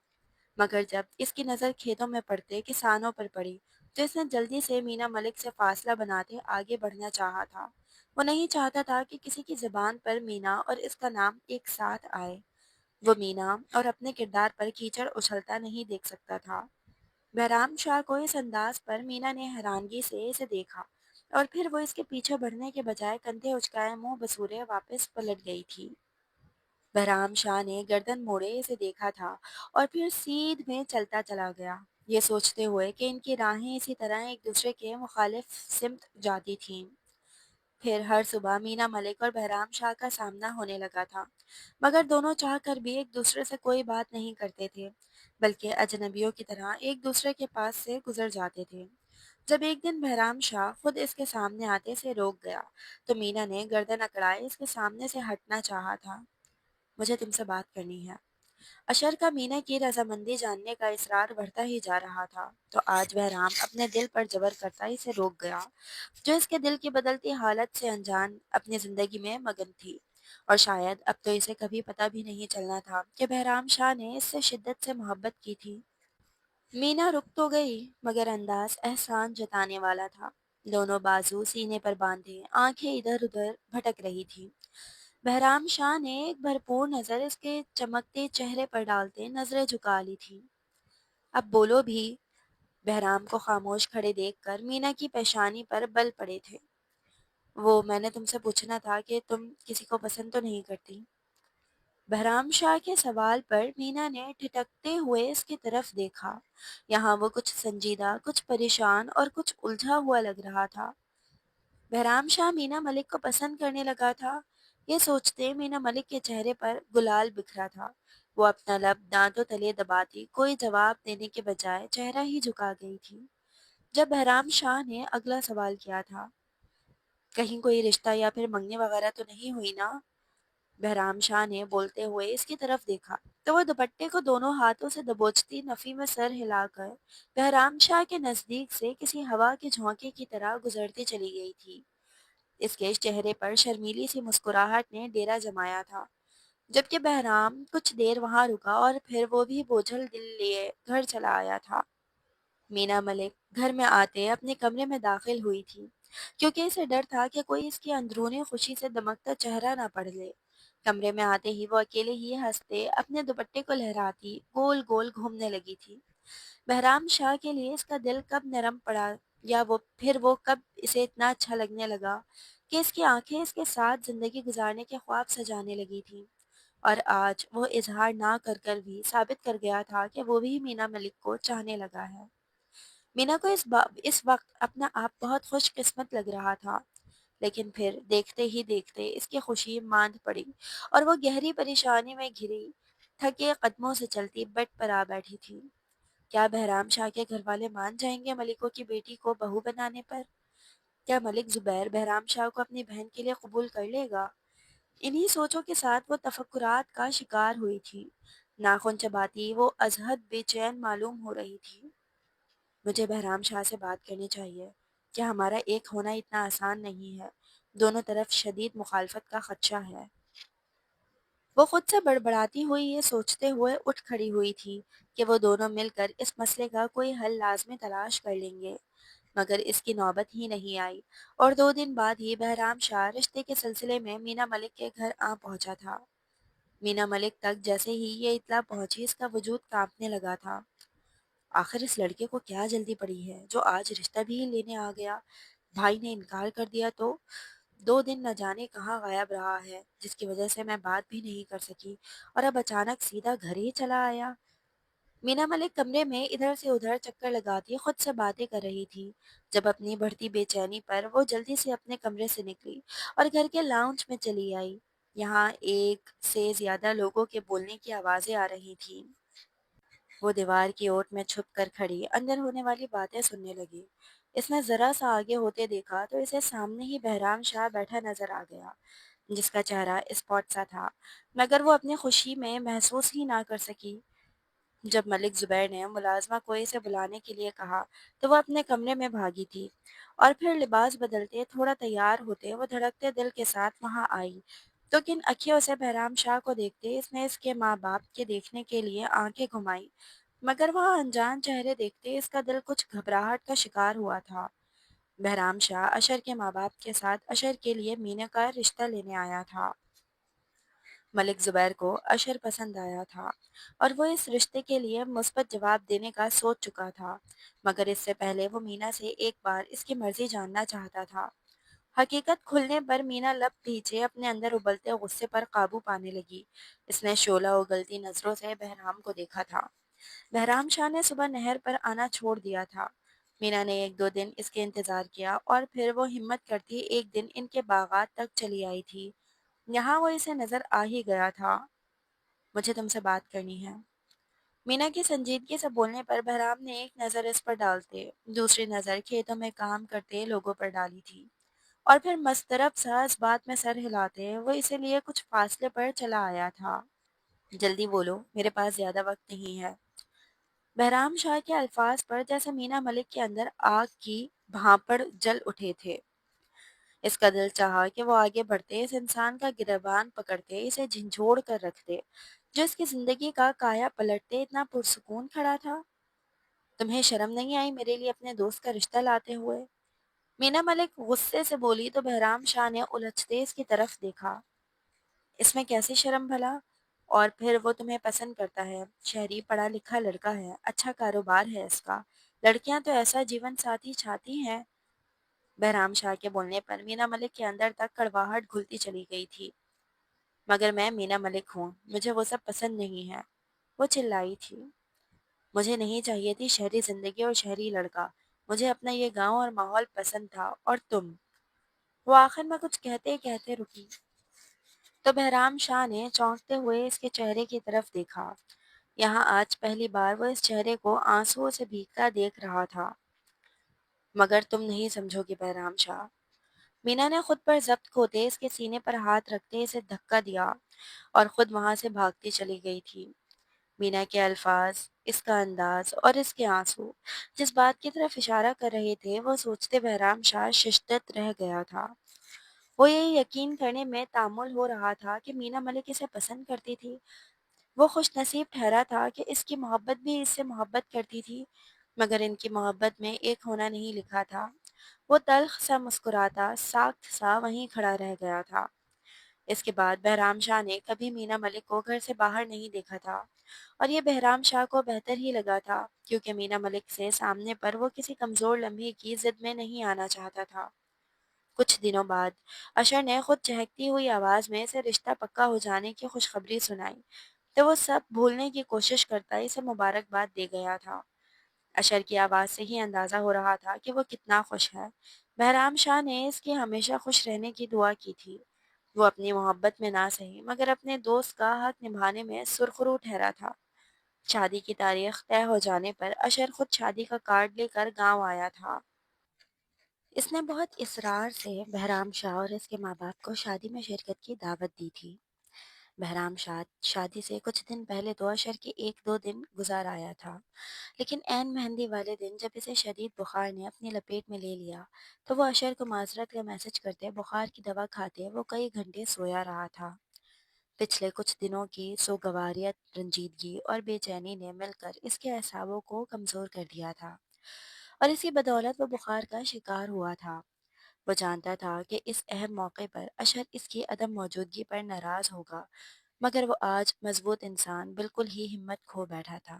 مگر جب اس کی نظر کھیتوں میں پڑتے کسانوں پر پڑی تو اس نے جلدی سے مینا ملک سے فاصلہ بناتے آگے بڑھنا چاہا تھا۔ وہ نہیں چاہتا تھا کہ کسی کی زبان پر مینا اور اس کا نام ایک ساتھ آئے۔ وہ مینا اور اپنے کردار پر کیچڑ اچھلتا نہیں دیکھ سکتا تھا۔ بہرام شاہ کو اس انداز پر مینا نے حیرانگی سے اسے دیکھا اور پھر وہ اس کے پیچھے بڑھنے کے بجائے کندھے اچکائے منہ بسورے واپس پلٹ گئی تھی۔ بہرام شاہ نے گردن موڑے اسے دیکھا تھا اور پھر سیدھ میں چلتا چلا گیا، یہ سوچتے ہوئے کہ ان کی راہیں اسی طرح ایک دوسرے کے مخالف سمت جاتی تھیں۔ پھر ہر صبح مینا ملک اور بہرام شاہ کا سامنا ہونے لگا تھا، مگر دونوں چاہ کر بھی ایک دوسرے سے کوئی بات نہیں کرتے تھے، بلکہ اجنبیوں کی طرح ایک دوسرے کے پاس سے گزر جاتے تھے۔ جب ایک دن بہرام شاہ خود اس کے سامنے آتے سے روک گیا تو مینا نے گردن اکڑائے اس کے سامنے سے ہٹنا چاہا تھا۔ مجھے تم سے بات کرنی ہے۔ اشر کا مینا کی رضامندی جاننے کا اصرار بڑھتا ہی جا رہا تھا تو آج بہرام اپنے دل پر جبر کرتا اسے روک گیا، جو اس کے دل کی بدلتی حالت سے انجان اپنی زندگی میں مگن تھی، اور شاید اب تو اسے کبھی پتہ بھی نہیں چلنا تھا کہ بہرام شاہ نے اس سے شدت سے محبت کی تھی۔ مینا رک تو گئی مگر انداز احسان جتانے والا تھا، دونوں بازو سینے پر باندھے آنکھیں ادھر ادھر بھٹک رہی تھی۔ بہرام شاہ نے ایک بھرپور نظر اس کے چمکتے چہرے پر ڈالتے نظریں جھکا لی تھی۔ اب بولو بھی، بہرام کو خاموش کھڑے دیکھ کر مینا کی پیشانی پر بل پڑے تھے۔ وہ میں نے تم سے پوچھنا تھا کہ تم کسی کو پسند تو نہیں کرتی؟ بہرام شاہ کے سوال پر مینا نے ٹھٹکتے ہوئے اس کی طرف دیکھا، یہاں وہ کچھ سنجیدہ، کچھ پریشان اور کچھ الجھا ہوا لگ رہا تھا۔ بہرام شاہ مینا ملک کو پسند کرنے لگا تھا، یہ سوچتے مینا ملک کے چہرے پر گلال بکھرا تھا۔ وہ اپنا لب دانتوں تلے دباتی کوئی جواب دینے کے بجائے چہرہ ہی جھکا گئی تھی۔ جب بہرام شاہ نے اگلا سوال کیا تھا، کہیں کوئی رشتہ یا پھر منگنی وغیرہ تو نہیں ہوئی نا؟ بہرام شاہ نے بولتے ہوئے اس کی طرف دیکھا تو وہ دوپٹے کو دونوں ہاتھوں سے دبوچتی نفی میں سر ہلا کر بہرام شاہ کے نزدیک سے کسی ہوا کے جھونکے کی طرح گزرتی چلی گئی تھی۔ اس کے چہرے پر شرمیلی سی مسکراہٹ نے ڈیرا جمایا تھا، جبکہ بہرام کچھ دیر وہاں رکا اور پھر وہ بھی بوجھل دل لیے گھر چلا آیا تھا۔ مینا ملک گھر میں آتے اپنے کمرے میں داخل ہوئی تھی، کیونکہ اسے ڈر تھا کہ کوئی اس کی اندرونی خوشی سے دمکتا چہرہ نہ پڑھ لے۔ کمرے میں آتے ہی وہ اکیلے ہی ہنستے اپنے دوپٹے کو لہراتی گول گول گھومنے لگی تھی۔ بہرام شاہ کے لیے اس کا دل کب نرم پڑا، یا وہ کب اسے اتنا اچھا لگنے لگا کہ اس کی آنکھیں اس کے ساتھ زندگی گزارنے کے خواب سجانے لگی تھیں، اور آج وہ اظہار نہ کر کر بھی ثابت کر گیا تھا کہ وہ بھی مینا ملک کو چاہنے لگا ہے۔ مینا کو اس وقت اپنا آپ بہت خوش قسمت لگ رہا تھا، لیکن پھر دیکھتے ہی دیکھتے اس کی خوشی ماند پڑی اور وہ گہری پریشانی میں گھری تھکے قدموں سے چلتی بیڈ پر آ بیٹھی تھی۔ کیا بہرام شاہ کے گھر والے مان جائیں گے ملکوں کی بیٹی کو بہو بنانے پر؟ کیا ملک زبیر بہرام شاہ کو اپنی بہن کے لیے قبول کر لے گا؟ انہی سوچوں کے ساتھ وہ تفکرات کا شکار ہوئی تھی۔ ناخن چباتی وہ ازحد بے چین معلوم ہو رہی تھی۔ مجھے بہرام شاہ سے بات کرنی چاہیے کہ ہمارا ایک ہونا اتنا آسان نہیں ہے، دونوں طرف شدید مخالفت کا خدشہ ہے۔ وہ خود سے بڑبڑاتی ہوئی یہ سوچتے ہوئے اٹھ کھڑی ہوئی تھی کہ وہ دونوں مل کر اس مسئلے کا کوئی حل لازمی تلاش کر لیں گے، مگر اس کی نوبت ہی نہیں آئی، اور 2 دن بعد ہی بہرام شاہ رشتے کے سلسلے میں مینا ملک کے گھر آ پہنچا تھا۔ مینا ملک تک جیسے ہی یہ اطلاع پہنچی اس کا وجود کانپنے لگا تھا۔ آخر اس لڑکے کو کیا جلدی پڑی ہے جو آج رشتہ بھی لینے آ گیا؟ بھائی نے انکار کر دیا تو 2 دن نہ جانے کہاں غائب رہا ہے، جس کی وجہ سے میں بات بھی نہیں کر سکی، اور اب اچانک سیدھا گھر ہی چلا آیا۔ مینا ملک کمرے میں ادھر سے ادھر چکر لگاتی خود سے باتیں کر رہی تھی جب اپنی بڑھتی بے چینی پر وہ جلدی سے اپنے کمرے سے نکلی اور گھر کے لاؤنج میں چلی آئی۔ یہاں ایک سے زیادہ لوگوں کے بولنے کی آوازیں آ رہی تھیں۔ وہ دیوار کی اوٹ میں چھپ کر کھڑی اندر ہونے والی باتیں سننے لگی۔ اس نے ذرا سا آگے ہوتے دیکھا تو اسے سامنے ہی بہرام شاہ بیٹھا نظر آ گیا، جس کا چہرہ اسپاٹ سا تھا، مگر وہ اپنی خوشی میں محسوس ہی نہ کر سکی۔ جب ملک زبیر نے ملازمہ کو اسے بلانے کے لیے کہا تو وہ اپنے کمرے میں بھاگی تھی، اور پھر لباس بدلتے تھوڑا تیار ہوتے وہ دھڑکتے دل کے ساتھ وہاں آئی تو کن اکھیوں سے بہرام شاہ کو دیکھتے اس نے اس کے ماں باپ کے دیکھنے کے لیے آنکھیں گھمائی، مگر وہاں انجان چہرے دیکھتے اس کا دل کچھ گھبراہٹ کا شکار ہوا تھا۔ بہرام شاہ اشر کے ماں باپ کے ساتھ اشر کے لیے مینا کا رشتہ لینے آیا تھا۔ ملک زبیر کو اشر پسند آیا تھا اور وہ اس رشتے کے لیے مثبت جواب دینے کا سوچ چکا تھا، مگر اس سے پہلے وہ مینا سے ایک بار اس کی مرضی جاننا چاہتا تھا۔ حقیقت کھلنے پر مینا لب پیچھے اپنے اندر ابلتے غصے پر قابو پانے لگی۔ اس نے شعلہ اگلتی نظروں سے بہرام کو دیکھا تھا۔ بہرام شاہ نے صبح نہر پر آنا چھوڑ دیا تھا۔ مینا نے 1-2 دن اس کے انتظار کیا اور پھر وہ ہمت کرتی ایک دن ان کے باغات تک چلی آئی تھی۔ یہاں وہ اسے نظر آ ہی گیا تھا۔ مجھے تم سے بات کرنی ہے۔ مینا کی سنجیدگی سے بولنے پر بہرام نے ایک نظر اس پر ڈالتے دوسری نظر کھیتوں میں کام کرتے لوگوں پر ڈالی تھی، اور پھر مسترب سا اس بات میں سر ہلاتے وہ اسی لیے کچھ فاصلے پر چلا آیا تھا۔ جلدی بولو، میرے پاس زیادہ وقت نہیں ہے۔ بہرام شاہ کے الفاظ پر جیسے مینا ملک کے اندر آگ کی بھانپڑ جل اٹھے تھے۔ اس کا دل چاہا کہ وہ آگے بڑھتے اس انسان کا گریبان پکڑتے اسے جھنجھوڑ کر رکھتے جو اس کی زندگی کا کایا پلٹتے اتنا پرسکون کھڑا تھا۔ تمہیں شرم نہیں آئی میرے لیے اپنے دوست کا رشتہ لاتے ہوئے؟ مینا ملک غصے سے بولی تو بہرام شاہ نے الجھتے اس کی طرف دیکھا۔ اس میں کیسی شرم بھلا؟ اور پھر وہ تمہیں پسند کرتا ہے، شہری پڑھا لکھا لڑکا ہے، اچھا کاروبار ہے اس کا، لڑکیاں تو ایسا جیون ساتھی چاہتی ہیں۔ بہرام شاہ کے بولنے پر مینا ملک کے اندر تک کڑواہٹ گھلتی چلی گئی تھی۔ مگر میں مینا ملک ہوں، مجھے وہ سب پسند نہیں ہے، وہ چلائی تھی۔ مجھے نہیں چاہیے تھی شہری زندگی اور شہری لڑکا، مجھے اپنا یہ گاؤں اور ماحول پسند تھا، اور تم۔ وہ آخر میں کچھ کہتے کہتے رکی تو بہرام شاہ نے چونکتے ہوئے اس کے چہرے کی طرف دیکھا۔ یہاں آج پہلی بار وہ اس چہرے کو آنسوؤں سے بھیگتا دیکھ رہا تھا۔ مگر تم نہیں سمجھو گی بہرام شاہ۔ مینا نے خود پر ضبط کھوتے اس کے سینے پر ہاتھ رکھتے اسے دھکا دیا اور خود وہاں سے بھاگتی چلی گئی تھی۔ مینا کے الفاظ، اس کا انداز اور اس کے آنسو جس بات کی طرف اشارہ کر رہے تھے وہ سوچتے بہرام شاہ ششدر رہ گیا تھا۔ وہ یہ یقین کرنے میں تعمل ہو رہا تھا کہ مینا ملک اسے پسند کرتی تھی۔ وہ خوش نصیب ٹھہرا تھا کہ اس کی محبت بھی اس سے محبت کرتی تھی، مگر ان کی محبت میں ایک ہونا نہیں لکھا تھا۔ وہ تلخ سا مسکراتا ساکت سا وہیں کھڑا رہ گیا تھا۔ اس کے بعد بہرام شاہ نے کبھی مینا ملک کو گھر سے باہر نہیں دیکھا تھا، اور یہ بہرام شاہ کو بہتر ہی لگا تھا، کیونکہ مینا ملک سے سامنے پر وہ کسی کمزور لمحے کی ضد میں نہیں آنا چاہتا تھا۔ کچھ دنوں بعد اشر نے خود چہکتی ہوئی آواز میں اسے رشتہ پکا ہو جانے کی خوشخبری سنائی، تو وہ سب بھولنے کی کوشش کرتا اسے مبارکباد دے گیا تھا۔ اشر کی آواز سے ہی اندازہ ہو رہا تھا کہ وہ کتنا خوش ہے۔ بہرام شاہ نے اس کی ہمیشہ خوش رہنے کی دعا کی تھی۔ وہ اپنی محبت میں نہ سہی مگر اپنے دوست کا حق نبھانے میں سرخرو ٹھہرا تھا۔ شادی کی تاریخ طے ہو جانے پر اشر خود شادی کا کارڈ لے کر گاؤں آیا تھا۔ اس نے بہت اصرار سے بہرام شاہ اور اس کے ماں باپ کو شادی میں شرکت کی دعوت دی تھی۔ بہرام شاہ شادی سے کچھ دن پہلے تو اشر کے ایک دو دن گزار آیا تھا، لیکن عین مہندی والے دن جب اسے شدید بخار نے اپنی لپیٹ میں لے لیا تو وہ اشر کو معذرت کا میسج کرتے بخار کی دوا کھاتے وہ کئی گھنٹے سویا رہا تھا۔ پچھلے کچھ دنوں کی سوگواریت، رنجیدگی اور بے چینی نے مل کر اس کے اعصابوں کو کمزور کر دیا تھا، اور اسی بدولت وہ بخار کا شکار ہوا تھا۔ وہ جانتا تھا کہ اس اہم موقع پر اشر اس کی عدم موجودگی پر ناراض ہوگا، مگر وہ آج مضبوط انسان بالکل ہی ہمت کھو بیٹھا تھا۔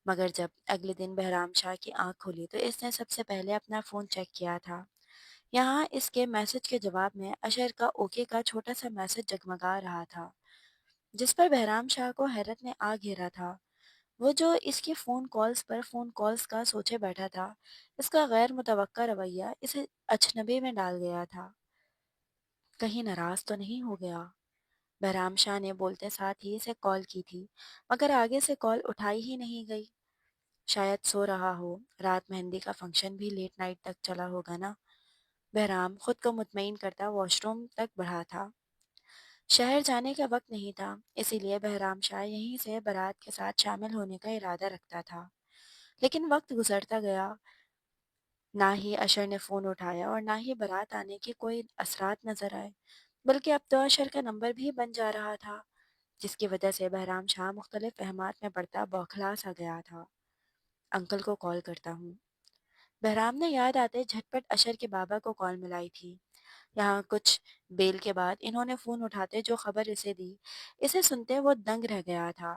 مگر جب اگلے دن بہرام شاہ کی آنکھ کھلی تو اس نے سب سے پہلے اپنا فون چیک کیا تھا۔ یہاں اس کے میسج کے جواب میں اشر کا اوکے کا چھوٹا سا میسج جگمگا رہا تھا، جس پر بہرام شاہ کو حیرت نے آ گھیرا تھا۔ وہ جو اس کی فون کالز پر فون کالز کا سوچے بیٹھا تھا، اس کا غیر متوقع رویہ اسے اچنبے میں ڈال گیا تھا۔ کہیں ناراض تو نہیں ہو گیا؟ بہرام شاہ نے بولتے ساتھ ہی اسے کال کی تھی، مگر آگے سے کال اٹھائی ہی نہیں گئی۔ شاید سو رہا ہو، رات مہندی کا فنکشن بھی لیٹ نائٹ تک چلا ہوگا نا۔ بہرام خود کو مطمئن کرتا واش روم تک بڑھا تھا۔ شہر جانے کا وقت نہیں تھا، اسی لیے بہرام شاہ یہیں سے بارات کے ساتھ شامل ہونے کا ارادہ رکھتا تھا۔ لیکن وقت گزرتا گیا، نہ ہی اشر نے فون اٹھایا اور نہ ہی بارات آنے کے کوئی اثرات نظر آئے، بلکہ اب تو اشر کا نمبر بھی بن جا رہا تھا، جس کی وجہ سے بہرام شاہ مختلف اہمات میں پڑتا بوکھلا سا گیا تھا۔ انکل کو کال کرتا ہوں۔ بہرام نے یاد آتے جھٹ پٹ اشر کے بابا کو کال ملائی تھی۔ یہاں کچھ بیل کے بعد انہوں نے فون اٹھاتے جو خبر اسے دی، اسے سنتے وہ دنگ رہ گیا تھا۔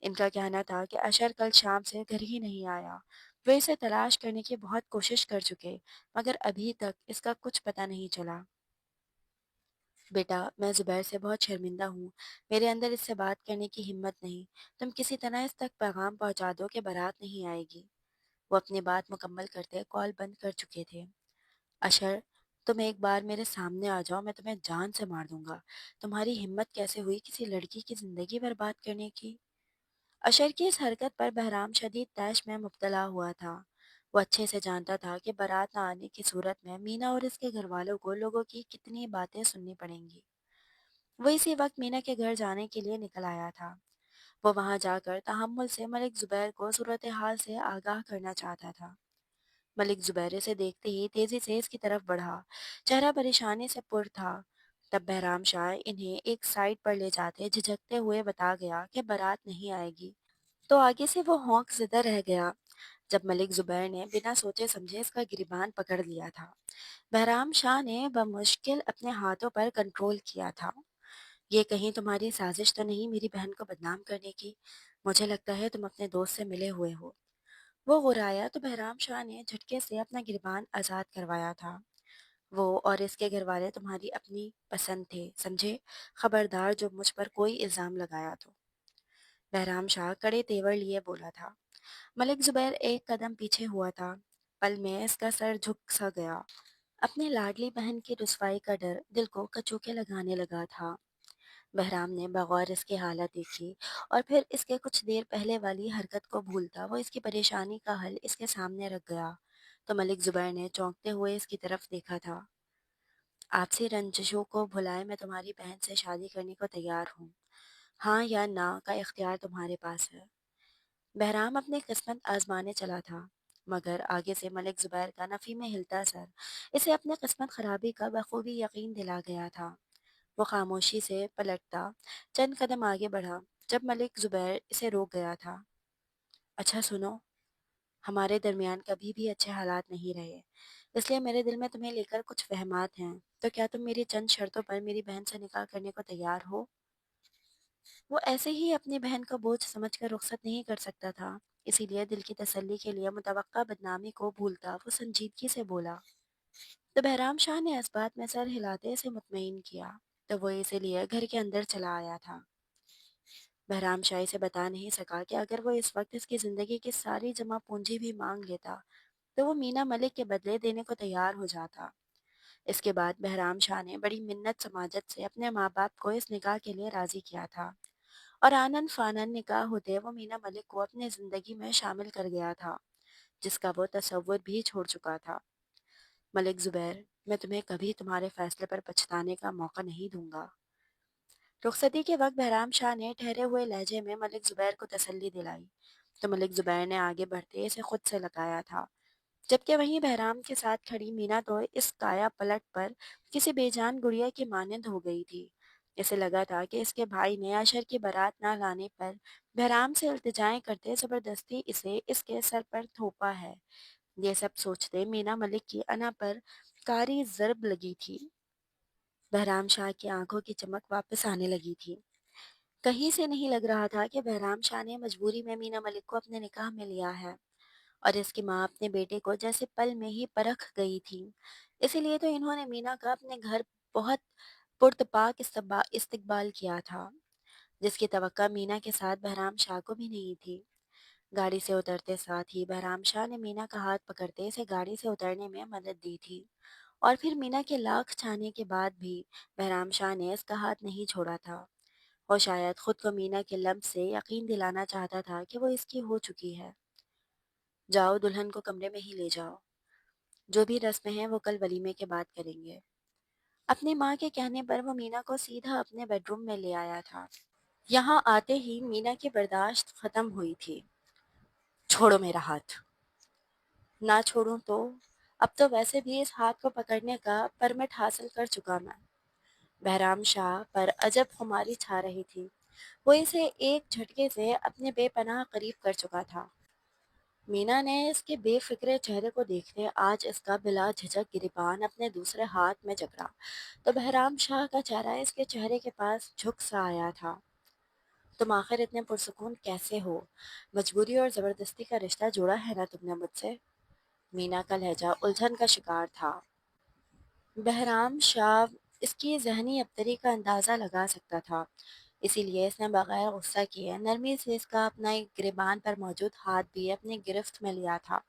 ان کا کہنا تھا کہ اشر کل شام سے گھر ہی نہیں آیا۔ وہ اسے تلاش کرنے کی بہت کوشش کر چکے، مگر ابھی تک اس کا کچھ پتہ نہیں چلا۔ بیٹا، میں زبیر سے بہت شرمندہ ہوں، میرے اندر اس سے بات کرنے کی ہمت نہیں، تم کسی طرح اس تک پیغام پہنچا دو کہ بارات نہیں آئے گی۔ وہ اپنی بات مکمل کرتے کال بند کر چکے تھے۔ اشر، تم ایک بار میرے سامنے آ جاؤ، میں تمہیں جان سے مار دوں گا۔ تمہاری ہمت کیسے ہوئی کسی لڑکی کی زندگی برباد کرنے کی؟ اشر کی اس حرکت پر بہرام شدید طیش میں مبتلا ہوا تھا۔ وہ اچھے سے جانتا تھا کہ بارات نہ آنے کی صورت میں مینا اور اس کے گھر والوں کو لوگوں کی کتنی باتیں سننی پڑیں گی۔ وہ اسی وقت مینا کے گھر جانے کے لیے نکل آیا تھا۔ وہ وہاں جا کر تحمل سے ملک زبیر کو صورتحال سے آگاہ کرنا چاہتا تھا۔ ملک زبیر سے دیکھتے ہی تیزی سے اس کی طرف بڑھا، چہرہ پریشانی سے پر تھا۔ تب بہرام شاہ انہیں ایک سائڈ پر لے جاتے جھجکتے ہوئے بتا گیا کہ بارات نہیں آئے گی، تو آگے سے وہ ہونک زدہ رہ گیا جب ملک زبیر نے بنا سوچے سمجھے اس کا گریبان پکڑ لیا تھا۔ بہرام شاہ نے بمشکل اپنے ہاتھوں پر کنٹرول کیا تھا۔ یہ کہیں تمہاری سازش تو نہیں میری بہن کو بدنام کرنے کی؟ مجھے لگتا ہے تم اپنے دوست سے ملے ہوئے ہو۔ وہ غرایا تو بہرام شاہ نے جھٹکے سے اپنا گریبان آزاد کروایا تھا۔ وہ اور اس کے گھر والے تمہاری اپنی پسند تھے، سمجھے؟ خبردار جو مجھ پر کوئی الزام لگایا تو۔ بہرام شاہ کڑے تیور لیے بولا تھا۔ ملک زبیر ایک قدم پیچھے ہوا تھا، پل میں اس کا سر جھک سا گیا۔ اپنی لاڈلی بہن کی رسوائی کا ڈر دل کو کچوکے لگانے لگا تھا۔ بہرام نے بغور اس کی حالت دیکھی اور پھر اس کے کچھ دیر پہلے والی حرکت کو بھولتا وہ اس کی پریشانی کا حل اس کے سامنے رکھ گیا تو ملک زبیر نے چونکتے ہوئے اس کی طرف دیکھا تھا۔ آپسی رنجشوں کو بھلائے میں تمہاری بہن سے شادی کرنے کو تیار ہوں، ہاں یا نہ کا اختیار تمہارے پاس ہے۔ بہرام اپنی قسمت آزمانے چلا تھا، مگر آگے سے ملک زبیر کا نفی میں ہلتا سر اسے اپنے قسمت خرابی کا بخوبی یقین دلا گیا تھا۔ وہ خاموشی سے پلٹتا چند قدم آگے بڑھا جب ملک زبیر اسے روک گیا تھا۔ اچھا سنو، ہمارے درمیان کبھی بھی اچھے حالات نہیں رہے، اس لیے میرے دل میں تمہیں لے کر کچھ وہمات ہیں، تو کیا تم میری چند شرطوں پر میری بہن سے نکاح کرنے کو تیار ہو؟ وہ ایسے ہی اپنی بہن کا بوجھ سمجھ کر رخصت نہیں کر سکتا تھا، اسی لیے دل کی تسلی کے لیے متوقع بدنامی کو بھولتا وہ سنجیدگی سے بولا، تو بہرام شاہ نے اس بات میں سر ہلاتے اسے مطمئن کیا، تو وہ اسی لیے گھر کے اندر چلا آیا تھا۔ بہرام شاہ اسے بتا نہیں سکا کہ اگر وہ اس وقت اس کی زندگی کی ساری جمع پونجی بھی مانگ لیتا تو وہ مینا ملک کے بدلے دینے کو تیار ہو جاتا۔ اس کے بعد بہرام شاہ نے بڑی منت سماجت سے اپنے ماں باپ کو اس نکاح کے لیے راضی کیا تھا، اور آنن فانن نکاح ہوتے وہ مینا ملک کو اپنے زندگی میں شامل کر گیا تھا، جس کا وہ تصور بھی چھوڑ چکا تھا۔ ملک زبیر، میں تمہیں کبھی تمہارے فیصلے پر پچھتانے کا موقع نہیں دوں گا۔ رخصتی کے وقت بہرام شاہ نے ٹھہرے ہوئے لہجے میں ملک زبیر کو تسلی دلائی، تو ملک زبیر نے آگے بڑھتے اسے خود سے لگایا تھا، جبکہ وہیں بہرام کے ساتھ کھڑی مینا تو اس کایا پلٹ پر کسی بے جان گڑیا کی مانند ہو گئی تھی۔ اسے لگا تھا کہ اس کے بھائی نے عشر کی بارات نہ لانے پر بہرام سے التجائیں کرتے زبردستی اسے اس کے سر پر تھوپا ہے۔ یہ سب سوچتے مینا ملک کی انا پر کاری ضرب لگی تھی۔ بہرام شاہ کی آنکھوں کی چمک واپس آنے لگی تھی۔ کہیں سے نہیں لگ رہا تھا کہ بہرام شاہ نے مجبوری میں مینا ملک کو اپنے نکاح میں لیا ہے، اور اس کی ماں اپنے بیٹے کو جیسے پل میں ہی پرکھ گئی تھی۔ اسی لیے تو انہوں نے مینا کا اپنے گھر بہت پرتپاک استقبال کیا تھا، جس کی توقع مینا کے ساتھ بہرام شاہ کو بھی نہیں تھی۔ گاڑی سے اترتے ساتھ ہی بہرام شاہ نے مینا کا ہاتھ پکڑتے اسے گاڑی سے اترنے میں مدد دی تھی، اور پھر مینا کے لاکھ چاہنے کے بعد بھی بہرام شاہ نے اس کا ہاتھ نہیں چھوڑا تھا۔ اور شاید خود کو مینا کے لمس سے یقین دلانا چاہتا تھا کہ وہ اس کی ہو چکی ہے۔ جاؤ، دلہن کو کمرے میں ہی لے جاؤ، جو بھی رسمیں ہیں وہ کل ولیمے کے بعد کریں گے۔ اپنی ماں کے کہنے پر وہ مینا کو سیدھا اپنے بیڈ روم میں لے آیا تھا۔ یہاں آتے ہی مینا کی برداشت ختم ہوئی تھی۔ چھوڑو میرا ہاتھ۔ نہ چھوڑوں تو؟ اب تو ویسے بھی اس ہاتھ کو پکڑنے کا پرمٹ حاصل کر چکا میں۔ بہرام شاہ پر عجب خماری چھا رہی تھی۔ وہ اسے ایک جھٹکے سے اپنے بے پناہ قریب کر چکا تھا۔ مینا نے اس کے بے فکرے چہرے کو دیکھتے آج اس کا بلا جھجک گریبان اپنے دوسرے ہاتھ میں جکڑا، تو بہرام شاہ کا چہرہ اس کے چہرے کے پاس جھک سا آیا تھا۔ تم آخر اتنے پرسکون کیسے ہو؟ مجبوری اور زبردستی کا رشتہ جوڑا ہے نا تم نے مجھ سے؟ مینا کا لہجہ الجھن کا شکار تھا۔ بہرام شاہ اس کی ذہنی ابتری کا اندازہ لگا سکتا تھا، اسی لیے اس نے بغیر غصہ کیے نرمی سے اس کا اپنا ایک گریبان پر موجود ہاتھ بھی اپنی گرفت میں لیا تھا۔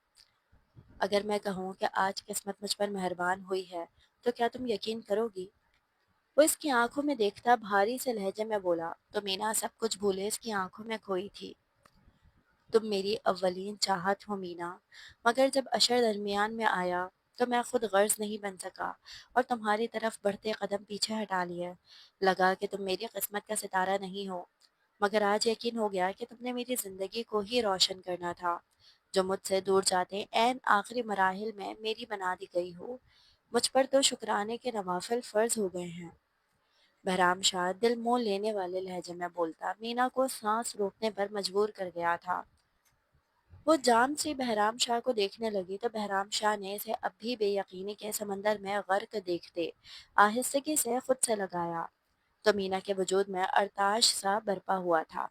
اگر میں کہوں کہ آج قسمت مجھ پر مہربان ہوئی ہے تو کیا تم یقین کرو گی؟ وہ اس کی آنکھوں میں دیکھتا بھاری سے لہجے میں بولا، تو مینا سب کچھ بھولے اس کی آنکھوں میں کھوئی تھی۔ تم میری اولین چاہت ہو مینا، مگر جب عشر درمیان میں آیا تو میں خود غرض نہیں بن سکا اور تمہاری طرف بڑھتے قدم پیچھے ہٹا لیے۔ لگا کہ تم میری قسمت کا ستارہ نہیں ہو، مگر آج یقین ہو گیا کہ تم نے میری زندگی کو ہی روشن کرنا تھا، جو مجھ سے دور جاتے عین آخری مراحل میں میری بنا دی گئی ہو۔ مجھ پر تو شکرانے کے نوافل فرض ہو گئے ہیں۔ بہرام شاہ دل مول لینے والے لہجے میں بولتا مینا کو سانس روکنے پر مجبور کر گیا تھا۔ وہ جان سی بہرام شاہ کو دیکھنے لگی تو بہرام شاہ نے اسے اب بھی بے یقینی کے سمندر میں غرق دیکھتے آہستگی سے خود سے لگایا، تو مینا کے وجود میں ارتعاش سا برپا ہوا تھا۔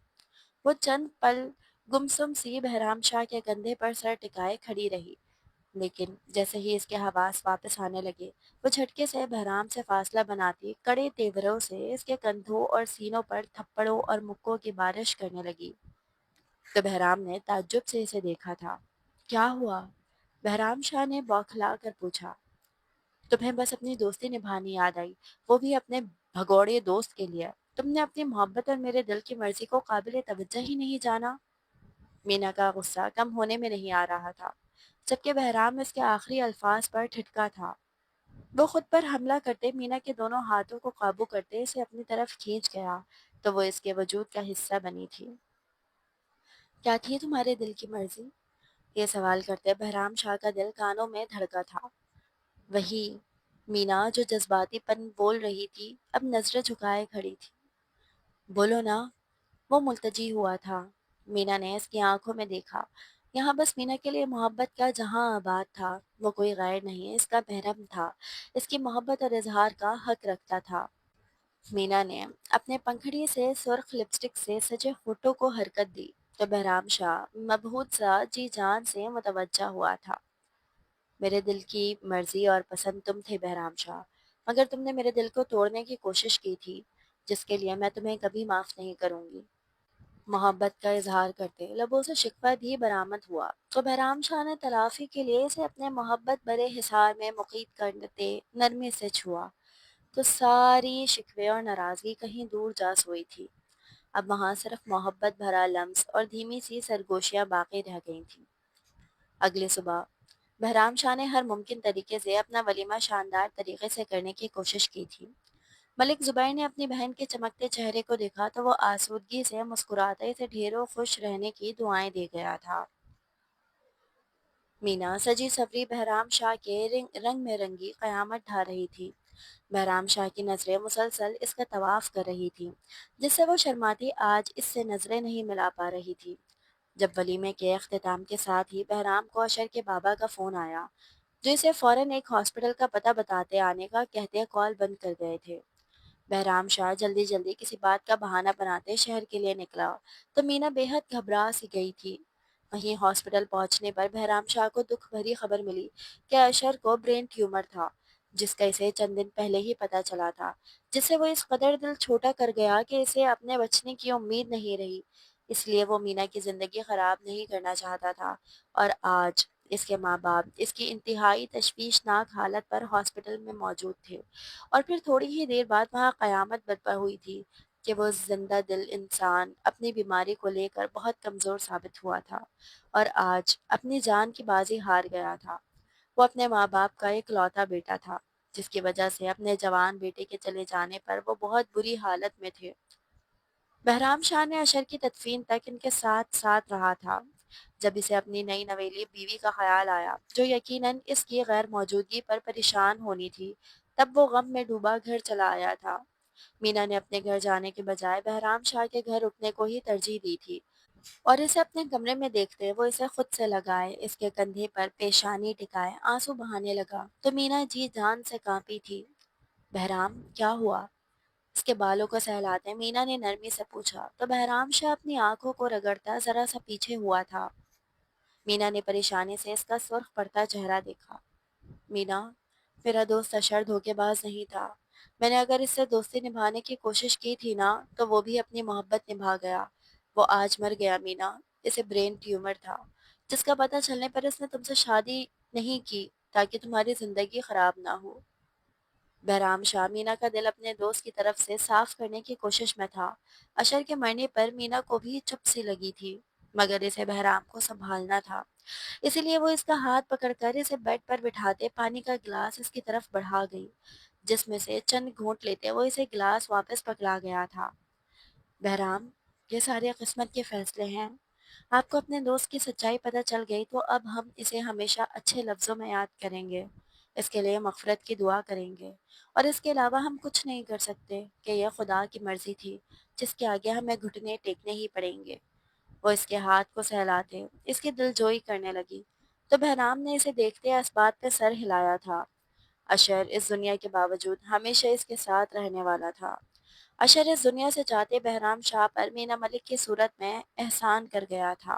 وہ چند پل گمسم سی بہرام شاہ کے کندھے پر سر ٹکائے کھڑی رہی، لیکن جیسے ہی اس کے حواس واپس آنے لگے وہ جھٹکے سے بہرام سے فاصلہ بناتی کڑے تیوروں سے اس کے کندھوں اور سینوں پر تھپڑوں اور مکوں کی بارش کرنے لگی۔ تو بہرام نے تعجب سے اسے دیکھا تھا۔ کیا ہوا؟ بہرام شاہ نے بوکھلا کر پوچھا۔ تمہیں بس اپنی دوستی نبھانی یاد آئی، وہ بھی اپنے بھگوڑے دوست کے لیے۔ تم نے اپنی محبت اور میرے دل کی مرضی کو قابل توجہ ہی نہیں جانا۔ مینا کا غصہ کم ہونے میں نہیں آ رہا تھا، جبکہ بہرام اس کے آخری الفاظ پر ٹھٹکا تھا۔ وہ خود پر حملہ کرتے مینا کے دونوں ہاتھوں کو قابو کرتے اسے اپنی طرف کھینچ گیا، تو وہ اس کے وجود کا حصہ بنی تھی۔ کیا تھی تمہارے دل کی مرضی؟ یہ سوال کرتے بہرام شاہ کا دل کانوں میں دھڑکا تھا۔ وہی مینا جو جذباتی پن بول رہی تھی اب نظریں جھکائے کھڑی تھی۔ بولو نا، وہ ملتجی ہوا تھا۔ مینا نے اس کی آنکھوں میں دیکھا۔ یہاں بس مینا کے لیے محبت کا جہاں آباد تھا، وہ کوئی غیر نہیں، اس کا محرم تھا، اس کی محبت اور اظہار کا حق رکھتا تھا۔ مینا نے اپنے پنکھڑی سے سرخ لپسٹک سے سجے ہونٹوں کو حرکت دی، تو بہرام شاہ مبہوت سا جی جان سے متوجہ ہوا تھا۔ میرے دل کی مرضی اور پسند تم تھے بہرام شاہ، مگر تم نے میرے دل کو توڑنے کی کوشش کی تھی، جس کے لیے میں تمہیں کبھی معاف نہیں کروں گی۔ محبت کا اظہار کرتے لبوں سے شکوہ بھی برآمد ہوا تو بہرام شاہ نے تلافی کے لیے اسے اپنے محبت برے حصار میں مقید کرتے نرمی سے چھوا، تو ساری شکوے اور ناراضگی کہیں دور جا سوئی تھی۔ اب وہاں صرف محبت بھرا لمس اور دھیمی سی سرگوشیاں باقی رہ گئی تھیں۔ اگلی صبح بہرام شاہ نے ہر ممکن طریقے سے اپنا ولیمہ شاندار طریقے سے کرنے کی کوشش کی تھی۔ ملک زبیر نے اپنی بہن کے چمکتے چہرے کو دیکھا تو وہ آسودگی سے مسکراتے اسے ڈھیروں خوش رہنے کی دعائیں دے گیا تھا۔ مینا سجی سوری بہرام شاہ کے رنگ میں رنگی قیامت ڈھا رہی تھی۔ بہرام شاہ کی نظریں مسلسل اس کا طواف کر رہی تھی، جس سے وہ شرماتی آج اس سے نظریں نہیں ملا پا رہی تھی۔ جب ولیمے کے اختتام کے ساتھ ہی بہرام کو اشر کے بابا کا فون آیا، جو اسے فوراً ایک ہاسپٹل کا پتہ بتاتے آنے کا کہتے کال بند کر گئے تھے۔ بہرام شاہ جلدی جلدی کسی بات کا بہانہ بناتے شہر کے لیے نکلا تو مینا بے حد گھبرا سی گئی تھی۔ وہیں ہاسپٹل پہنچنے پر بہرام شاہ کو دکھ بھری خبر ملی کہ اشر کو برین ٹیومر تھا، جس کا اسے چند دن پہلے ہی پتہ چلا تھا، جس سے وہ اس قدر دل چھوٹا کر گیا کہ اسے اپنے بچنے کی امید نہیں رہی۔ اس لیے وہ مینا کی زندگی خراب نہیں کرنا چاہتا تھا، اور آج اس کے ماں باپ اس کی انتہائی تشویشناک حالت پر ہاسپٹل میں موجود تھے، اور پھر تھوڑی ہی دیر بعد وہاں قیامت برپا ہوئی تھی کہ وہ زندہ دل انسان اپنی بیماری کو لے کر بہت کمزور ثابت ہوا تھا اور آج اپنی جان کی بازی ہار گیا تھا۔ وہ اپنے ماں باپ کا ایک لوتا بیٹا تھا، جس کی وجہ سے اپنے جوان بیٹے کے چلے جانے پر وہ بہت بری حالت میں تھے۔ بہرام شاہ نے اشر کی تدفین تک ان کے ساتھ ساتھ رہا تھا۔ جب اسے اپنی نئی نویلی بیوی کا خیال آیا، جو یقیناً اس کی غیر موجودگی پر پریشان ہونی تھی، تب وہ غم میں ڈوبا گھر چلا آیا تھا۔ مینا نے اپنے گھر جانے کے بجائے بہرام شاہ کے گھر رکنے کو ہی ترجیح دی تھی، اور اسے اپنے کمرے میں دیکھتے وہ اسے خود سے لگائے اس کے کندھے پر پیشانی ٹکائے آنسو بہانے لگا تو مینا جی جان سے کانپی تھی۔ بہرام کیا ہوا؟ اس کے بالوں کو سہلاتے مینا نے نرمی سے پوچھا تو بہرام شاہ اپنی آنکھوں کو رگڑتا ذرا سا پیچھے ہوا تھا۔ مینا نے پریشانی سے اس کا سرخ پڑتا چہرہ دیکھا۔ مینا، میرا دوست اشر دھوکے باز نہیں تھا۔ میں نے اگر اس سے دوستی نبھانے کی کوشش کی تھی نا، تو وہ بھی اپنی محبت نبھا گیا۔ وہ آج مر گیا مینا، اسے برین ٹیومر تھا، جس کا پتہ چلنے پر اس نے تم سے شادی نہیں کی تاکہ تمہاری زندگی خراب نہ ہو۔ بہرام شاہ مینا کا دل اپنے دوست کی طرف سے صاف کرنے کی کوشش میں تھا۔ اشر کے مرنے پر مینا کو بھی چپ سی لگی تھی، مگر اسے بہرام کو سنبھالنا تھا، اسی لیے وہ اس کا ہاتھ پکڑ کر اسے بیڈ پر بٹھاتے پانی کا گلاس اس کی طرف بڑھا گئی، جس میں سے چند گھونٹ لیتے وہ اسے گلاس واپس پکڑا گیا تھا۔ بہرام، یہ سارے قسمت کے فیصلے ہیں۔ آپ کو اپنے دوست کی سچائی پتہ چل گئی تو اب ہم اسے ہمیشہ اچھے لفظوں میں یاد کریں گے، اس کے لیے مغفرت کی دعا کریں گے، اور اس کے علاوہ ہم کچھ نہیں کر سکتے کہ یہ خدا کی مرضی تھی جس کے آگے ہمیں گھٹنے ٹیکنے ہی پڑیں گے۔ وہ اس کے ہاتھ کو سہلاتے اس کی دل جوئی کرنے لگی تو بہرام نے اسے دیکھتے اس بات پہ سر ہلایا تھا۔ اشر اس دنیا کے باوجود ہمیشہ اس کے ساتھ رہنے والا تھا۔ اشر اس دنیا سے جاتے بہرام شاہ پر مینا ملک کی صورت میں احسان کر گیا تھا۔